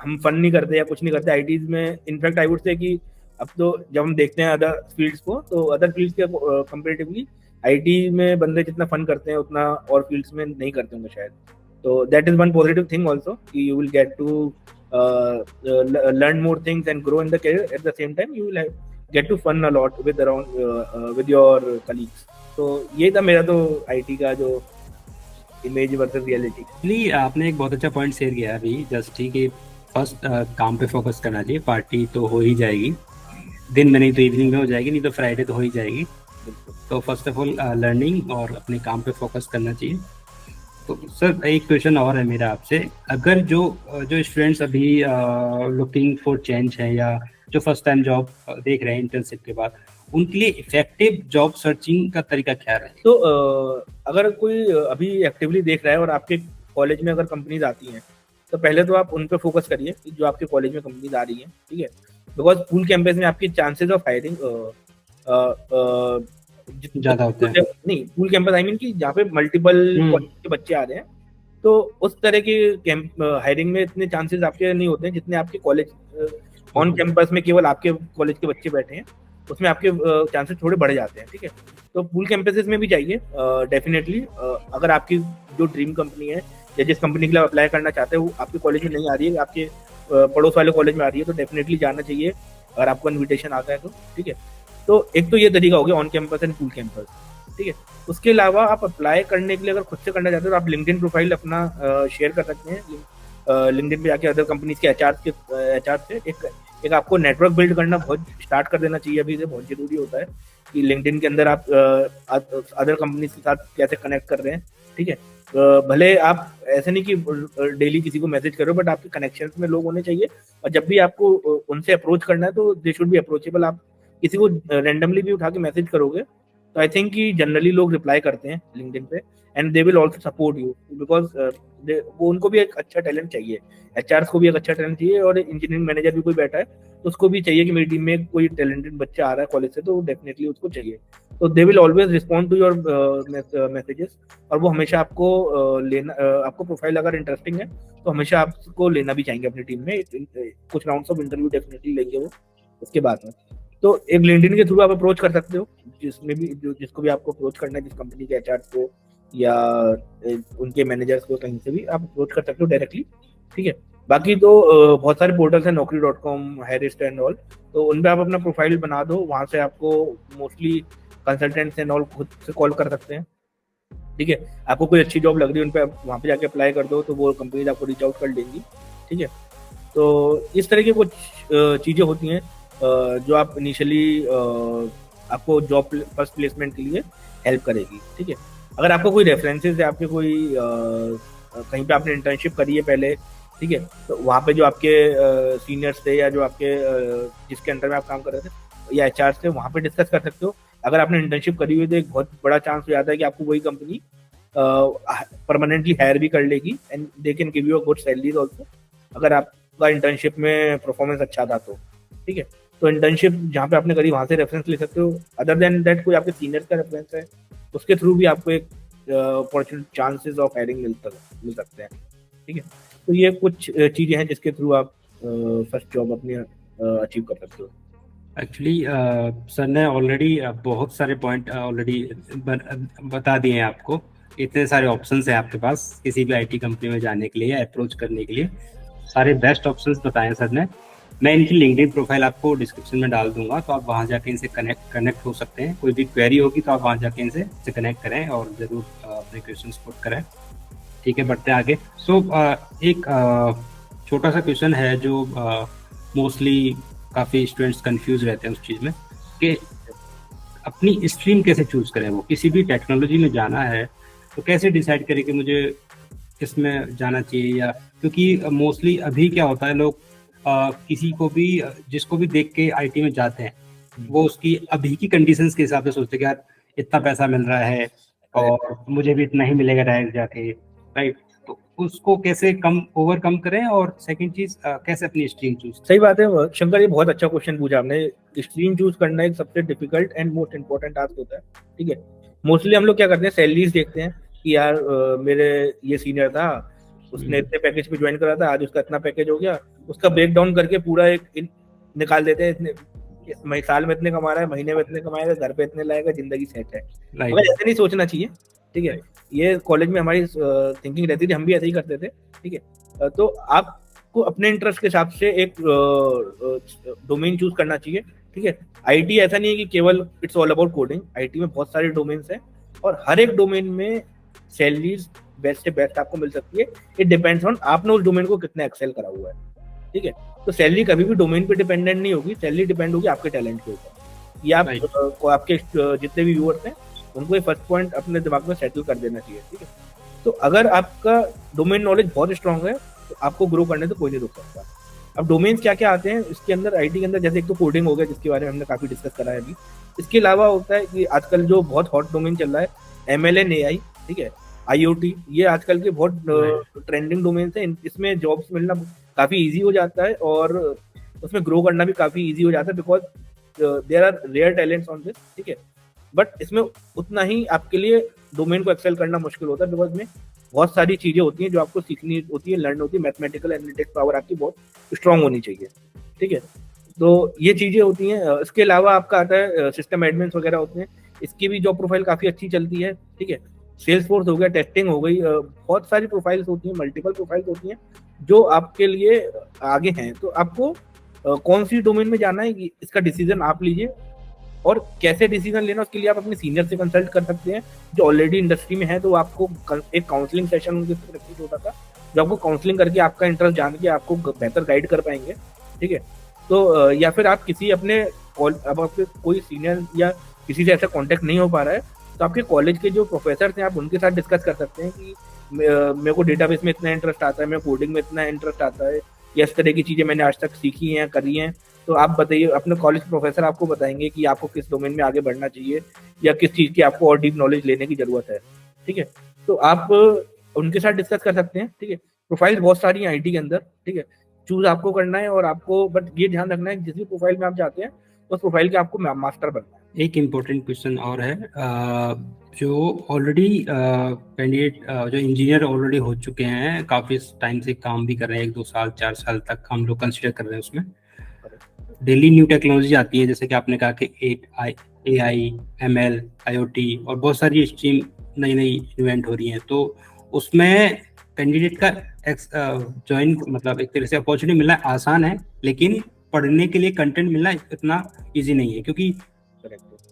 हम फन नहीं करते या कुछ नहीं करते आईटीज में। इनफैक्ट आई वुड से कि अब तो जब हम देखते हैं अदर फील्ड्स को, तो अदर फील्ड्स के कंपेरेटिवली आईटी में बंदे जितना फन करते हैं उतना और फील्ड्स में नहीं करते होंगे शायद। तो that is one positive thing also, कि you will get to learn more things and grow in the career. At the same time you will get to fun a lot with your colleagues. तो ये था मेरा तो IT का जो image versus reality. आपने एक बहुत अच्छा पॉइंट शेयर किया अभी जस्ट, ठीक है। फर्स्ट काम पे फोकस करना चाहिए, पार्टी तो हो ही जाएगी दिन में, नहीं तो इवनिंग में हो जाएगी, नहीं तो फ्राइडे तो हो ही जाएगी। तो फर्स्ट ऑफ ऑल लर्निंग और अपने काम पे फोकस करना चाहिए। तो सर एक क्वेश्चन और है मेरा आपसे, अगर जो स्टूडेंट्स अभी लुकिंग फॉर चेंज है या जो फर्स्ट टाइम जॉब देख रहे हैं इंटर्नशिप के बाद, उनके लिए इफेक्टिव जॉब सर्चिंग का तरीका क्या रहे? तो अगर कोई अभी एक्टिवली देख रहा है और आपके कॉलेज में अगर कंपनीज आती हैं, तो पहले तो आप उन पे फोकस करिए कि जो आपके कॉलेज में कंपनीज आ रही हैं, ठीक है। बिकॉज पूल कैंपस में आपकी चांसेस ऑफ हायरिंग ज्यादा होते हैं। नहीं, पूल कैंपस आई मीन कि जहाँ पे मल्टीपल कॉलेज के बच्चे आ रहे हैं, तो उस तरह के हायरिंग में इतने चांसेस आपके नहीं होते हैं जितने आपके कॉलेज ऑन कैंपस में केवल आपके कॉलेज के बच्चे बैठे हैं, उसमें आपके चांसेस थोड़े बढ़ जाते हैं, ठीक है। तो पूल कैंपसेस में भी जाइए डेफिनेटली। अगर आपकी जो ड्रीम कंपनी है या जिस कंपनी के लिए अप्लाई करना चाहते हो वो आपके कॉलेज में नहीं आ रही है, आपके पड़ोस वाले कॉलेज में आ रही है, तो डेफिनेटली जाना चाहिए अगर आपको इन्विटेशन आता है तो, ठीक है। तो एक तो ये तरीका हो गया on campus and pool campus, ठीक है। उसके अलावा आप अप्लाई करने के लिए अगर खुद से करना चाहते हो तो आप लिंक्डइन प्रोफाइल अपना शेयर कर सकते हैं। लिंक्डइन पे जाके अदर कंपनीज के एचआर से एक आपको नेटवर्क बिल्ड करना बहुत स्टार्ट कर देना चाहिए अभी से, बहुत जरूरी होता है कि लिंक्डइन के अंदर आप अदर कंपनीज के साथ कैसे कनेक्ट कर रहे हैं, ठीक है। भले आप ऐसे नहीं कि डेली किसी को मैसेज करो, बट आपके कनेक्शंस में लोग होने चाहिए, और जब भी आपको उनसे अप्रोच करना है तो दे शुड बी अप्रोचेबल। आप किसी को रैंडमली भी उठा के मैसेज करोगे तो आई थिंक कि जनरली लोग रिप्लाई करते हैं लिंक्डइन पे, and they will also support you, because वो उनको भी एक अच्छा टैलेंट चाहिए, एचआर को भी एक अच्छा टैलेंट चाहिए, और इंजीनियरिंग मैनेजर भी कोई बैठा है तो उसको भी चाहिए कि मेरी टीम में कोई टैलेंटेड बच्चा आ रहा है कॉलेज से, तो डेफिनेटली उसको चाहिए। तो they will always respond to your messages, और वो हमेशा आपको लेना, आपको प्रोफाइल अगर इंटरेस्टिंग है तो हमेशा आपको लेना भी चाहेंगे अपनी टीम में। कुछ राउंड्स ऑफ इंटरव्यू डेफिनेटली लेंगे वो उसके बाद में। तो एक लिंक्डइन के थ्रू आप अप्रोच कर सकते हो, जिसमें भी जिसको भी आपको अप्रोच करना है, जिस कंपनी के एचआर को या उनके मैनेजर्स को, कहीं से भी आप अप्रोच कर सकते हो डायरेक्टली, ठीक है। बाकी तो बहुत सारे पोर्टल्स हैं, naukri.com, हैरिस्ट एंड ऑल, तो उन पे आप अपना प्रोफाइल बना दो, वहां से आपको मोस्टली कंसल्टेंट्स एंड ऑल खुद से कॉल कर सकते हैं, ठीक है। आपको कोई अच्छी जॉब लग रही है उन पे आप वहाँ पे जाके अप्लाई कर दो, तो वो कंपनीज आपको रीच आउट कर लेंगी, ठीक है। तो इस तरह की कुछ चीज़ें होती हैं जो आप इनिशियली आपको जॉब फर्स्ट प्लेसमेंट के लिए हेल्प करेगी, ठीक है। अगर आपको कोई रेफरेंसेस है, आपके कोई कहीं पे आपने इंटर्नशिप करी है पहले, ठीक है, तो वहाँ पे जो आपके सीनियर्स थे या जो आपके जिसके अंडर में आप काम कर रहे थे या एचआर थे, वहाँ पे डिस्कस कर सकते हो। अगर आपने इंटर्नशिप करी हुई तो एक बहुत बड़ा चांस हो जाता है कि आपको वही कंपनी परमानेंटली हायर भी कर लेगी, and they can give you a good salaries also, अगर आपका इंटर्नशिप में परफॉर्मेंस अच्छा था तो, ठीक है। तो इंटर्नशिप जहाँ पे आपने करी वहाँ से रेफरेंस ले सकते हो। अदर देन दैट कोई आपके सीनियर्स का रेफरेंस है, उसके थ्रू भी आपको एक अपॉर्चुनिटी चांसेस ऑफ हायरिंग मिल सकते हैं, ठीक है। तो ये कुछ चीज़ें हैं जिसके थ्रू आप फर्स्ट जॉब अपनी अचीव कर सकते हो। एक्चुअली सर ने ऑलरेडी बहुत सारे पॉइंट ऑलरेडी बता दिए हैं आपको। इतने सारे ऑप्शंस हैं आपके पास किसी भी आईटी कंपनी में जाने के लिए या अप्रोच करने के लिए, सारे बेस्ट ऑप्शंस बताए सर ने। मैं इनकी लिंक्डइन प्रोफाइल आपको डिस्क्रिप्शन में डाल दूंगा, तो आप वहां जाके इनसे कनेक्ट हो सकते हैं। कोई भी क्वेरी होगी तो आप वहां जाके इनसे कनेक्ट करें और जरूर अपने क्वेश्चन पुट करें, ठीक है। बढ़ते हैं आगे। सो एक छोटा सा क्वेश्चन है जो मोस्टली काफ़ी स्टूडेंट्स कंफ्यूज रहते हैं उस चीज़ में कि अपनी स्ट्रीम कैसे चूज करें। वो किसी भी टेक्नोलॉजी में जाना है तो कैसे डिसाइड करें कि मुझे किसमें जाना चाहिए, या क्योंकि मोस्टली अभी क्या होता है, लोग किसी को भी जिसको भी देख के आईटी में जाते हैं, वो उसकी अभी की कंडीशंस के हिसाब से सोचते हैं कि यार इतना पैसा मिल रहा है और मुझे भी इतना ही मिलेगा डायरेक्ट जाके, राइट। तो उसको कैसे ओवरकम करें, और सेकंड चीज कैसे अपनी स्ट्रीम चूज। सही बात है शंकर, ये बहुत अच्छा क्वेश्चन पूछा आपने। स्ट्रीम चूज करना एक सबसे difficult and most important task होता है, ठीक है। मोस्टली हम लोग क्या करते हैं, सैलरीज देखते हैं कि यार मेरे ये सीनियर था, उसने इतने पैकेज पे ज्वाइन करा था, आज उसका इतना पैकेज हो गया, उसका ब्रेक डाउन करके पूरा एक निकाल देते हैं, इतने साल में इतने कमा रहा है, महीने में इतने कमाएगा, घर पे इतने लाएगा, जिंदगी सेट है। मगर ऐसे नहीं सोचना चाहिए, ठीक है। ये कॉलेज में हमारी थिंकिंग रहती थी, हम भी ऐसे ही करते थे, ठीक है। तो आपको अपने इंटरेस्ट के हिसाब से एक डोमेन चूज करना चाहिए, ठीक है। आईटी ऐसा नहीं है कि केवल it's all about coding, IT में बहुत सारे डोमेन्स हैं और हर एक डोमेन में सैलरीज बेस्ट से बेस्ट आपको मिल सकती है। इट डिपेंड्स ऑन आपने उस डोमेन को कितना एक्सेल करा हुआ है, ठीक है। तो सैलरी कभी भी डोमेन पे डिपेंडेंट नहीं होगी, सैलरी डिपेंड होगी आपके टैलेंट के ऊपर। ये आप आपके जितने भी व्यूअर्स हैं उनको ये फर्स्ट पॉइंट अपने दिमाग में सेटल कर देना चाहिए, ठीक है। तो अगर आपका डोमेन नॉलेज बहुत स्ट्रांग है तो आपको ग्रो करने से कोई नहीं रोक सकता। अब डोमेन्स क्या क्या आते हैं इसके अंदर, आईटी के अंदर, जैसे एक तो कोडिंग हो गया जिसके बारे में हमने काफी डिस्कस करा है अभी। इसके अलावा होता है कि आजकल जो बहुत हॉट डोमेन चल रहा है ML एंड AI, ठीक है, IoT, ये आजकल के बहुत ट्रेंडिंग डोमेन्स हैं। इसमें जॉब्स मिलना काफी इजी हो जाता है और उसमें ग्रो करना भी काफी इजी हो जाता है, because there are rare talents on this, ठीक है। बट इसमें उतना ही आपके लिए डोमेन को एक्सेल करना मुश्किल होता है, बिकॉज में बहुत सारी चीजें होती हैं जो आपको सीखनी होती है, लर्न होती है। मैथमेटिकल एनालिटिक्स पावर आपकी बहुत स्ट्रांग होनी चाहिए, ठीक है। तो ये चीजें होती हैं। इसके अलावा आपका आता है सिस्टम एडमिन्स वगैरह होते हैं, इसकी भी जॉब प्रोफाइल काफी अच्छी चलती है, ठीक है। सेल्स फोर्स हो गया, टेस्टिंग हो गई, बहुत सारी प्रोफाइल्स होती हैं, मल्टीपल प्रोफाइल्स होती हैं जो आपके लिए आगे हैं। तो आपको कौन सी डोमेन में जाना है इसका डिसीजन आप लीजिए, और कैसे डिसीजन लेना उसके लिए आप अपने सीनियर से कंसल्ट कर सकते हैं जो ऑलरेडी इंडस्ट्री में है। तो आपको एक काउंसलिंग सेशन उनके प्रैक्टिस होता था, जो आपको काउंसलिंग करके आपका इंटरेस्ट जान के आपको बेहतर गाइड कर पाएंगे, ठीक है। तो या फिर आप किसी अपने, अब आपके कोई सीनियर या किसी से ऐसा कॉन्टेक्ट नहीं हो पा रहा है तो आपके कॉलेज के जो प्रोफेसर हैं आप उनके साथ डिस्कस कर सकते हैं कि मेरे को डेटाबेस में इतना इंटरेस्ट आता है, मेरे कोडिंग में इतना इंटरेस्ट आता है, या इस तरह की चीज़ें मैंने आज तक सीखी हैं, करी हैं, तो आप बताइए, अपने कॉलेज प्रोफेसर आपको बताएंगे कि आपको किस डोमेन में आगे बढ़ना चाहिए या किस चीज़ की आपको और डीप नॉलेज लेने की ज़रूरत है, ठीक है। तो आप उनके साथ डिस्कस कर सकते हैं, ठीक है। प्रोफाइल बहुत सारी हैं आईटी के अंदर, ठीक है। चूज आपको करना है और आपको बट ये ध्यान रखना है जिस भी प्रोफाइल में आप जाते हैं उस प्रोफाइल के आपको मास्टर बनना है। एक इम्पोर्टेंट क्वेश्चन और है, जो ऑलरेडी कैंडिडेट जो इंजीनियर ऑलरेडी हो चुके हैं, काफ़ी टाइम से काम भी कर रहे हैं, 1-2 साल 4 साल तक हम लोग कंसिडर कर रहे हैं, उसमें डेली न्यू टेक्नोलॉजी आती है, जैसे कि आपने कहा कि AI, ML, IoT और बहुत सारी स्ट्रीम नई नई इन्वेंट हो रही हैं, तो उसमें कैंडिडेट का ज्वाइन मतलब एक तरह से अपॉर्चुनिटी मिलना आसान है, लेकिन पढ़ने के लिए कंटेंट मिलना इतना इजी नहीं है, क्योंकि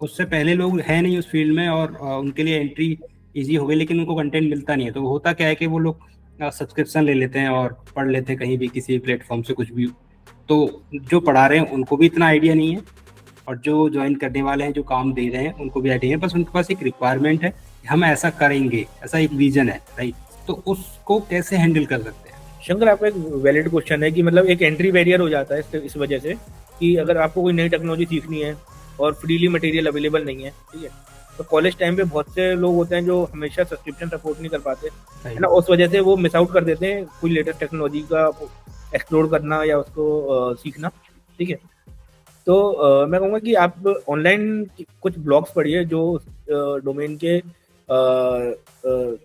उससे पहले लोग हैं नहीं उस फील्ड में और उनके लिए एंट्री इजी हो गई, लेकिन उनको कंटेंट मिलता नहीं है। तो होता क्या है कि वो लोग सब्सक्रिप्शन ले लेते हैं और पढ़ लेते हैं कहीं भी किसी प्लेटफॉर्म से कुछ भी। तो जो पढ़ा रहे हैं उनको भी इतना आइडिया नहीं है, और जो ज्वाइन करने वाले हैं, जो काम दे रहे हैं, उनको भी आइडिया है, बस उनके पास एक रिक्वायरमेंट है, हम ऐसा करेंगे, ऐसा एक विजन है, राइट। तो उसको कैसे हैंडल कर सकते हैं? शंकर, आपका एक वैलिड क्वेश्चन है कि मतलब एक एंट्री बैरियर हो जाता है इस वजह से कि अगर आपको कोई नई टेक्नोलॉजी सीखनी है और फ्रीली मटेरियल अवेलेबल नहीं है, ठीक है। तो कॉलेज टाइम पे बहुत से लोग होते हैं जो हमेशा सब्सक्रिप्शन सपोर्ट नहीं कर पाते, है ना। उस वजह से वो मिस आउट कर देते हैं कोई लेटेस्ट टेक्नोलॉजी का एक्सप्लोर करना या उसको सीखना, ठीक है। तो मैं कहूँगा कि आप ऑनलाइन कुछ ब्लॉग्स पढ़िए जो डोमेन के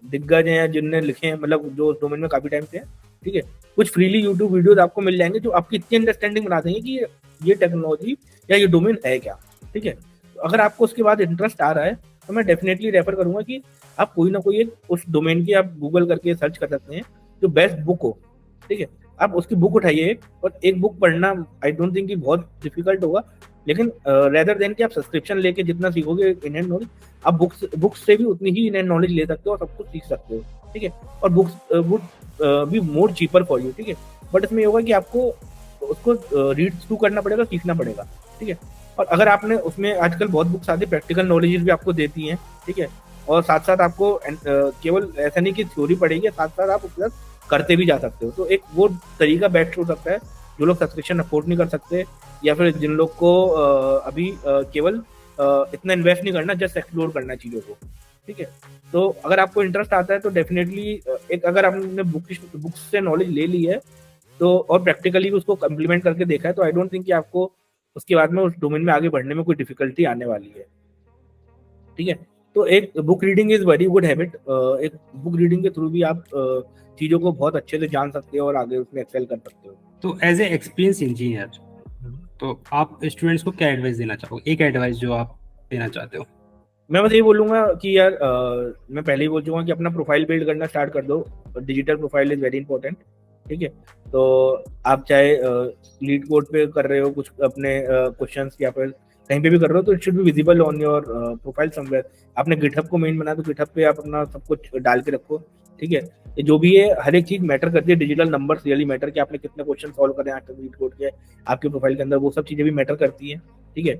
दिग्गज हैं या जिनने लिखे हैं, मतलब जो उस डोमेन में काफ़ी टाइम से हैं, ठीक है। कुछ फ्रीली यूट्यूब वीडियोस आपको मिल जाएंगे जो आपकी इतनी अंडरस्टैंडिंग बना देंगे कि ये टेक्नोलॉजी या ये डोमेन है क्या, ठीक है। तो अगर आपको उसके बाद इंटरेस्ट आ रहा है तो मैं डेफिनेटली रेफर करूंगा कि आप कोई ना कोई एक उस डोमेन की आप गूगल करके सर्च कर सकते हैं जो बेस्ट बुक हो, ठीक है। आप उसकी बुक उठाइए और एक बुक पढ़ना आई डोंट थिंक कि बहुत डिफिकल्ट होगा, लेकिन रेदर देन कि आप सब्सक्रिप्शन लेके जितना सीखोगे इन हैंड नॉलेज, आप बुक्स से भी उतनी ही इन हैंड नॉलेज ले सकते हो और सब कुछ सीख सकते हो, ठीक है। और books would be more cheaper for you, ठीक है। बट इसमें ये होगा कि आपको उसको रीड थ्रू करना पड़ेगा, सीखना पड़ेगा, ठीक है। और अगर आपने उसमें आजकल बहुत बुक्स आती है प्रैक्टिकल नॉलेज भी आपको देती हैं, ठीक है। और साथ साथ आपको केवल ऐसा नहीं कि थ्योरी पढ़ेगी, साथ साथ आप उसके साथ करते भी जा सकते हो। तो एक वो तरीका बेस्ट हो सकता है जो लोग सब्सक्रिप्शन अफोर्ड नहीं कर सकते, या फिर जिन लोग को अभी केवल इतना इन्वेस्ट नहीं करना, जस्ट एक्सप्लोर करना चीज़ों को, ठीक है। तो अगर आपको इंटरेस्ट आता है तो डेफिनेटली एक अगर आपने बुक्स से नॉलेज ले ली है तो और प्रैक्टिकली उसको इम्प्लीमेंट करके देखा है, तो आई डोंट थिंक कि आपको उसके बाद में उस डोमेन में आगे बढ़ने में कोई डिफिकल्टी आने वाली है, ठीक है। तो एक book reading is very good habit. एक बुक रीडिंग के थ्रू भी आप चीज़ों को बहुत अच्छे से जान सकते हो और आगे उसमें एक्सेल कर सकते हो। तो एज ए एक्सपीरियंस इंजीनियर, तो आप स्टूडेंट्स को क्या एडवाइस देना चाहोगे, एक एडवाइस जो आप देना चाहते हो? मैं बस ये बोलूँगा कि यार मैं पहले ही बोल चुका कि अपना प्रोफाइल बिल्ड करना स्टार्ट कर दो। Digital profile is very important, ठीक है। तो आप चाहे लीड कोड पे कर रहे हो कुछ अपने क्वेश्चंस या फिर कहीं पे भी कर रहे हो, तो it should be visible on your profile somewhere. आपने गिटहब को मेन बनाया तो गिटहब पे आप अपना सब कुछ डाल के रखो, ठीक है। ये जो भी है हर एक चीज़ मैटर करती है, डिजिटल नंबर्स रियली मैटर कि आपने कितने क्वेश्चन सॉल्व करे आज तक लीड कोड के आपके प्रोफाइल के अंदर, वो सब चीज़ें भी मैटर करती हैं, ठीक है।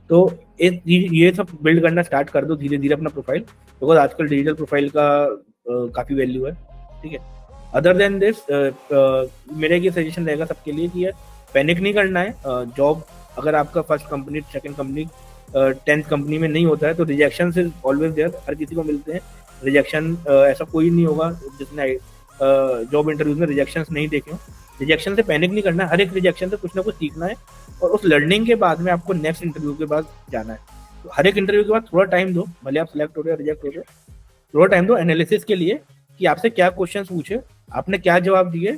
तो ये सब बिल्ड करना स्टार्ट कर दो धीरे धीरे अपना प्रोफाइल, बिकॉज आजकल डिजिटल प्रोफाइल का काफ़ी वैल्यू है, ठीक है। अदर देन दिस मेरा ये सजेशन रहेगा सबके लिए कि यार पैनिक नहीं करना है। जॉब अगर आपका first company, second company, 10th company में नहीं होता है तो रिजेक्शन इज ऑलवेज देयर, हर किसी को मिलते हैं रिजेक्शन। ऐसा कोई नहीं होगा जिसने जॉब इंटरव्यूज में रिजेक्शन नहीं देखे हो। रिजेक्शन से पैनिक नहीं करना है, हर एक रिजेक्शन से कुछ ना कुछ सीखना है और उस लर्निंग के बाद में आपको नेक्स्ट इंटरव्यू के बाद जाना है। तो हर एक इंटरव्यू के बाद थोड़ा टाइम दो, भले आप सिलेक्ट हो रहे हो रिजेक्ट हो रहे हो, थोड़ा टाइम दो एनालिसिस के लिए कि आपसे क्या क्वेश्चन पूछे, आपने क्या जवाब दिए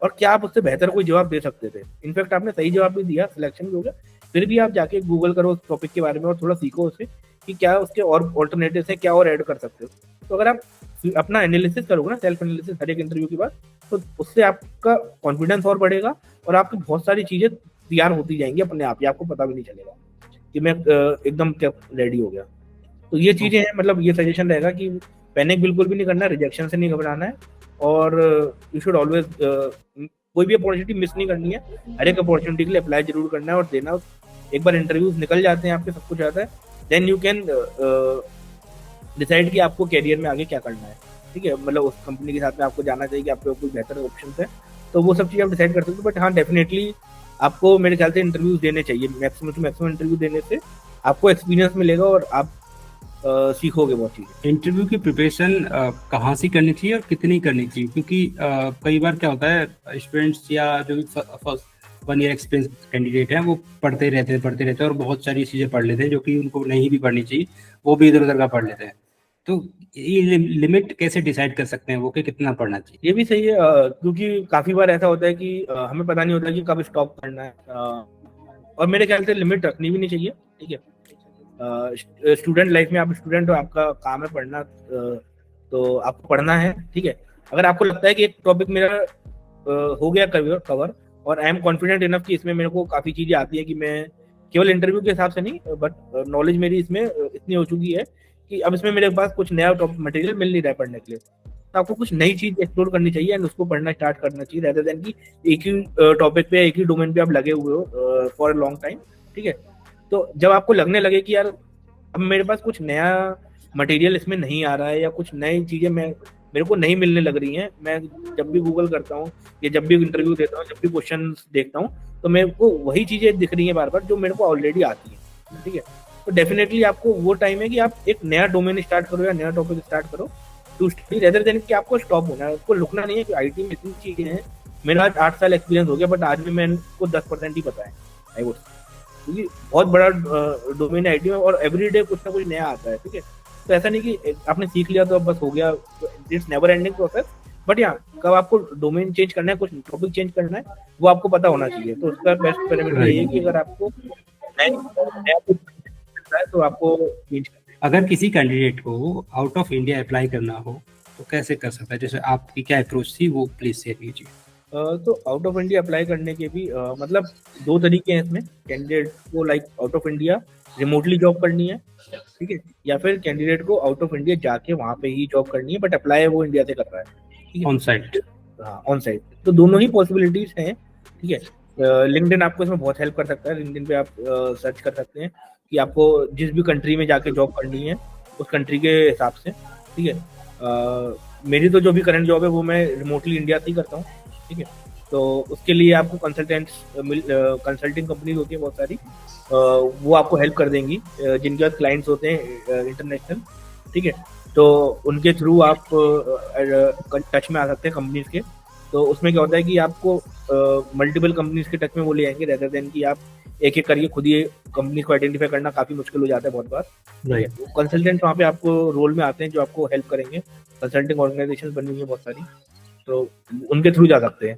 और क्या आप उससे बेहतर कोई जवाब दे सकते थे। इनफैक्ट आपने सही जवाब भी दिया, सिलेक्शन भी हो गया, फिर भी आप जाके गूगल करो उस टॉपिक के बारे में और थोड़ा सीखो उससे कि क्या उसके और ऑल्टरनेटिव है, क्या और ऐड कर सकते हो। तो अगर आप अपना एनालिसिस करोगे ना, सेल्फ एनालिसिस हर एक इंटरव्यू के बाद, तो उससे आपका कॉन्फिडेंस और बढ़ेगा और आपकी बहुत सारी चीज़ें तैयार होती जाएंगी अपने आप ही, आपको पता भी नहीं चलेगा कि मैं एकदम क्या रेडी हो गया। तो ये चीज़ें हैं, मतलब ये सजेशन रहेगा कि पैनिक बिल्कुल भी नहीं करना, रिजेक्शन से नहीं घबराना है और यू शुड ऑलवेज कोई भी अपॉर्चुनिटी मिस नहीं करनी है, हर एक अपॉर्चुनिटी के लिए अप्लाई जरूर करना है और देना। एक बार इंटरव्यूज निकल जाते हैं आपके, सब कुछ आता है, देन यू कैन डिसाइड कि आपको कैरियर में आगे क्या करना है, ठीक है। मतलब उस कंपनी के साथ में आपको जाना चाहिए कि आपके कोई बेहतर ऑप्शन है, तो वो सब चीज़ आप डिसाइड कर सकते हो। बट हाँ, डेफिनेटली आपको मेरे ख्याल से इंटरव्यूज देने चाहिए, मैक्सिमम टू मैक्सिमम इंटरव्यू देने से आपको एक्सपीरियंस मिलेगा और आप सीखोगे बहुत चीज़ें। इंटरव्यू की प्रिपरेशन कहाँ से करनी चाहिए और कितनी करनी चाहिए? क्योंकि कई बार क्या होता है, स्टूडेंट्स या जो भी फर्स्ट 1 ईयर एक्सपीरियंस कैंडिडेट हैं वो पढ़ते रहते हैं और बहुत सारी चीज़ें पढ़ लेते हैं जो कि उनको नहीं भी पढ़नी चाहिए, वो भी इधर उधर का पढ़ लेते हैं। तो ये लिमिट कैसे डिसाइड कर सकते हैं वो कि कितना पढ़ना चाहिए? ये भी सही है, क्योंकि काफ़ी बार ऐसा होता है कि हमें पता नहीं होता कि कब स्टॉप करना है, और मेरे ख्याल से लिमिट रखनी भी नहीं चाहिए। ठीक है, स्टूडेंट लाइफ में आप स्टूडेंट हो, आपका काम है पढ़ना, तो आपको पढ़ना है। ठीक है, अगर आपको लगता है कि एक टॉपिक मेरा हो गया कवर और आई एम कॉन्फिडेंट इनफ कि इसमें मेरे को काफ़ी चीज़ें आती है कि मैं केवल इंटरव्यू के हिसाब से नहीं, बट नॉलेज मेरी इसमें इतनी हो चुकी है कि अब इसमें मेरे पास कुछ नया मटेरियल मिल नहीं रहा है पढ़ने के लिए, तो आपको कुछ नई चीज एक्सप्लोर करनी चाहिए एंड उसको पढ़ना स्टार्ट करना चाहिए, रेदर देन कि एक ही टॉपिक पे, एक ही डोमेन पे आप लगे हुए हो फॉर अ लॉन्ग टाइम। ठीक है, तो जब आपको लगने लगे कि यार अब मेरे पास कुछ नया मटेरियल इसमें नहीं आ रहा है या कुछ नई चीजें मेरे को नहीं मिलने लग रही हैं, मैं जब भी गूगल करता हूँ या जब भी इंटरव्यू देता हूँ, जब भी क्वेश्चन देखता हूँ, तो मेरे को वही चीजें दिख रही हैं बार बार जो मेरे को ऑलरेडी आती है। ठीक है, तो डेफिनेटली आपको वो टाइम है कि आप एक नया डोमेन स्टार्ट करो या नया टॉपिक स्टार्ट करो टू स्टडी, रेदर देन कि आपको स्टॉप होना है, आपको रुकना नहीं है कि आईटी में इतनी चीजें हैं। मेरा आज 8 साल एक्सपीरियंस हो गया बट आज भी मेरे को 10% ही पता है, आई वुड, क्योंकि बहुत बड़ा डोमेन है आईटी में और एवरीडे कुछ ना कुछ नया आता है। ठीक है, तो ऐसा नहीं कि आपने सीख लिया तो अब बस हो गया, it's never ending process. But यहाँ कब आपको डोमेन चेंज करना है, कुछ टॉपिक चेंज करना है, वो आपको पता होना चाहिए। तो उसका बेस्ट पैरामीटर यही है कि अगर आपको नया कुछ मिलता है तो आपको चेंज करना है। अगर किसी कैंडिडेट को आउट ऑफ इंडिया अप्लाई करना हो तो कैसे कर सकता है? जैसे आपकी क्या अप्रोच थी वो प्लीज शेयर कीजिए। तो आउट ऑफ इंडिया अप्लाई करने के भी मतलब 2 तरीके हैं इसमें। कैंडिडेट को like out of India remotely job करनी है, ठीक है, या फिर कैंडिडेट को आउट ऑफ इंडिया जाके वहाँ पे ही जॉब करनी है बट अप्लाई वो इंडिया से कर रहा है। ठीक है, ऑन साइट। हाँ ऑन साइट, तो दोनों ही पॉसिबिलिटीज हैं। ठीक है, लिंक्डइन आपको इसमें बहुत हेल्प कर सकता है। लिंक्डइन पे आप सर्च कर सकते हैं कि आपको जिस भी कंट्री में जाके जॉब करनी है उस कंट्री के हिसाब से। ठीक है, मेरी तो जो भी करंट जॉब है वो मैं रिमोटली इंडिया से ही करता हूँ। ठीक है, तो उसके लिए आपको कंसल्टिंग कंपनीज होती है बहुत सारी, वो आपको हेल्प कर देंगी, जिनके पास क्लाइंट्स होते हैं इंटरनेशनल। ठीक है, तो उनके थ्रू आप टच में आ सकते हैं कंपनीज के। तो उसमें क्या होता है कि आपको मल्टीपल कंपनीज के टच में वो ले आएंगे, रेदर देन कि आप एक एक करके खुद ही कंपनीज को आइडेंटिफाई करना काफी मुश्किल हो जाता है बहुत बार। कंसल्टेंट वहाँ पे आपको रोल में आते हैं जो आपको हेल्प करेंगे। कंसल्टिंग ऑर्गेनाइजेशन बनी हुई है बहुत सारी, तो उनके थ्रू जा सकते हैं।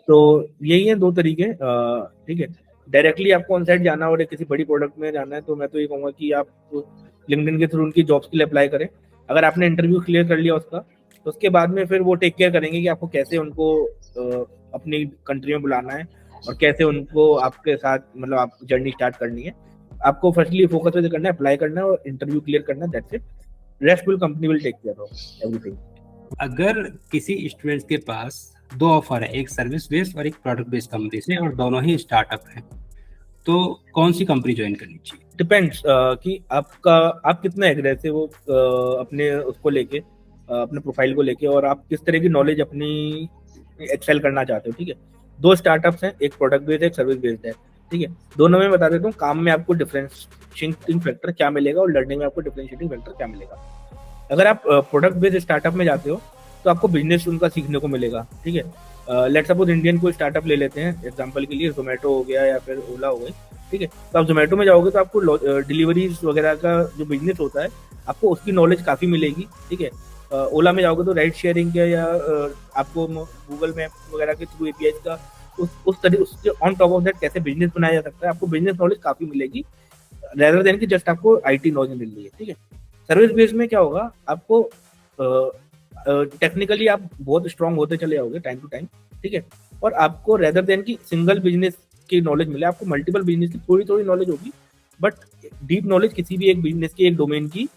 तो यही है 2 तरीके। ठीक है, डायरेक्टली आपको ऑन साइट जाना और किसी बड़ी प्रोडक्ट में जाना है तो मैं तो ये कहूँगा कि आप लिंक्डइन के थ्रू उनकी जॉब्स के लिए अप्लाई करें। अगर आपने इंटरव्यू क्लियर कर लिया उसका, तो उसके बाद में फिर वो टेक केयर करेंगे कि आपको कैसे उनको अपनी कंट्री में बुलाना है और कैसे उनको आपके साथ मतलब आप जर्नी स्टार्ट करनी है। आपको फर्स्टली फोकस वैसे करना है, अप्लाई करना है और इंटरव्यू क्लियर करना है, that's it. Rest will company will take care of everything. अगर किसी स्टूडेंट के पास 2 ऑफर है, एक सर्विस बेस्ड और एक प्रोडक्ट बेस्ड कंपनी से, और दोनों ही स्टार्टअप है, तो कौन सी कंपनी ज्वाइन करनी चाहिए? डिपेंड्स कि आप कितना एग्रेसिव हो अपने उसको लेके, अपने प्रोफाइल को लेके, और आप किस तरह की नॉलेज अपनी एक्सेल करना चाहते हो। ठीक है, 2 स्टार्टअप्स हैं, एक प्रोडक्ट बेस्ड है, एक सर्विस बेस्ड है। ठीक है, दोनों में बता देता हूँ काम में आपको डिफरेंशिएटिंग फैक्टर क्या मिलेगा और लर्निंग में आपको डिफरेंशिएटिंग फैक्टर क्या मिलेगा। अगर आप प्रोडक्ट बेस्ड स्टार्टअप में जाते हो तो आपको बिजनेस उनका सीखने को मिलेगा। ठीक है, लेट सपोज इंडियन कोई स्टार्टअप ले लेते हैं एग्जांपल के लिए, जोमेटो हो गया या फिर ओला हो गई। ठीक है, तो आप जोमेटो में जाओगे तो आपको डिलीवरीज वगैरह का जो बिजनेस होता है आपको उसकी नॉलेज काफ़ी मिलेगी। ठीक है, ओला में जाओगे तो राइड शेयरिंग का या आपको गूगल मैप वगैरह के थ्रू एपीआई का उस तरह उसके ऑन टॉप ऑफ दैट कैसे बिजनेस बनाया जा सकता है, आपको बिजनेस नॉलेज काफ़ी मिलेगी, रेदर देन कि जस्ट आपको आईटी नॉलेज मिल रही है। ठीक है, सर्विस बेस में क्या होगा, आपको टेक्निकली आप बहुत स्ट्रांग होते चले जाओगे टाइम टू टाइम। ठीक है, और आपको रेदर देन की सिंगल बिजनेस की नॉलेज मिले, आपको मल्टीपल बिजनेस की थोड़ी थोड़ी नॉलेज होगी, बट डीप नॉलेज किसी भी एक बिजनेस की, एक डोमेन की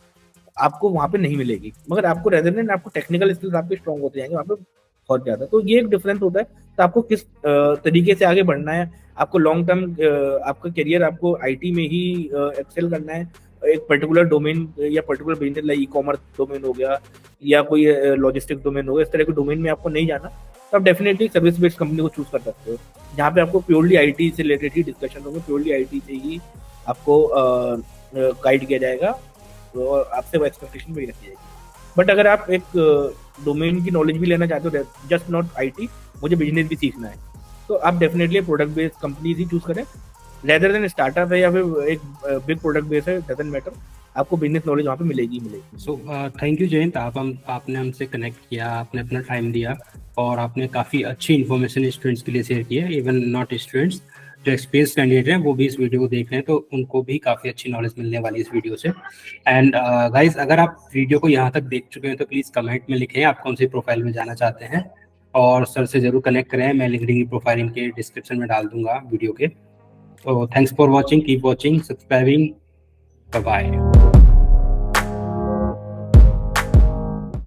आपको वहाँ पे नहीं मिलेगी। मगर आपको रेदर देन आपको टेक्निकल स्किल्स आपके स्ट्रांग होते जाएंगे वहाँ पे बहुत ज्यादा। तो ये एक डिफरेंस होता है। तो आपको किस तरीके से आगे बढ़ना है, आपको लॉन्ग टर्म आपका करियर आपको आईटी में ही एक्सेल करना है, एक पर्टिकुलर डोमेन या particular business like e commerce domain हो गया या कोई लॉजिस्टिक डोमेन हो गया, इस तरह के डोमेन में आपको नहीं जाना। तो आप डेफिनेटली सर्विस बेस्ड कंपनी को चूज कर सकते हो, जहाँ पे आपको प्योरली आईटी से रिलेटेड ही डिस्कशन होंगे, प्योरली आईटी से ही आपको गाइड किया जाएगा और आपसे वो एक्सपेक्टेशन भी रखी जाएगी। बट अगर आप एक डोमेन की नॉलेज भी लेना चाहते हो, जस्ट नॉट आईटी, मुझे बिजनेस भी सीखना है, तो आप डेफिनेटली प्रोडक्ट बेस्ड कंपनीज ही चूज करें रेदर देन स्टार्टअप है या फिर एक बिग प्रोडक्ट बेस है, डजंट मैटर, आपको बिजनेस नॉलेज वहाँ पे मिलेगी ही मिलेगी। सो थैंक यू जयंत, आपने हमसे कनेक्ट किया, आपने अपना टाइम दिया और आपने काफ़ी अच्छी इन्फॉर्मेशन स्टूडेंट्स के लिए शेयर की है। इवन नॉट स्टूडेंट्स, जो एक्सपीरियंस कैंडिडेट हैं वो भी इस वीडियो को देख रहे हैं, तो उनको भी काफ़ी अच्छी नॉलेज मिलने वाली है इस वीडियो से। एंड गाइज, अगर आप वीडियो को यहाँ तक देख चुके हैं तो प्लीज़ कमेंट में लिखें आप कौन सी प्रोफाइल में जाना चाहते हैं, और सर से ज़रूर कनेक्ट करें। मैं लिंक्डइन की प्रोफाइल इनके डिस्क्रिप्शन में डाल दूंगा वीडियो के। तो thanks for watching, keep watching, subscribing, bye bye.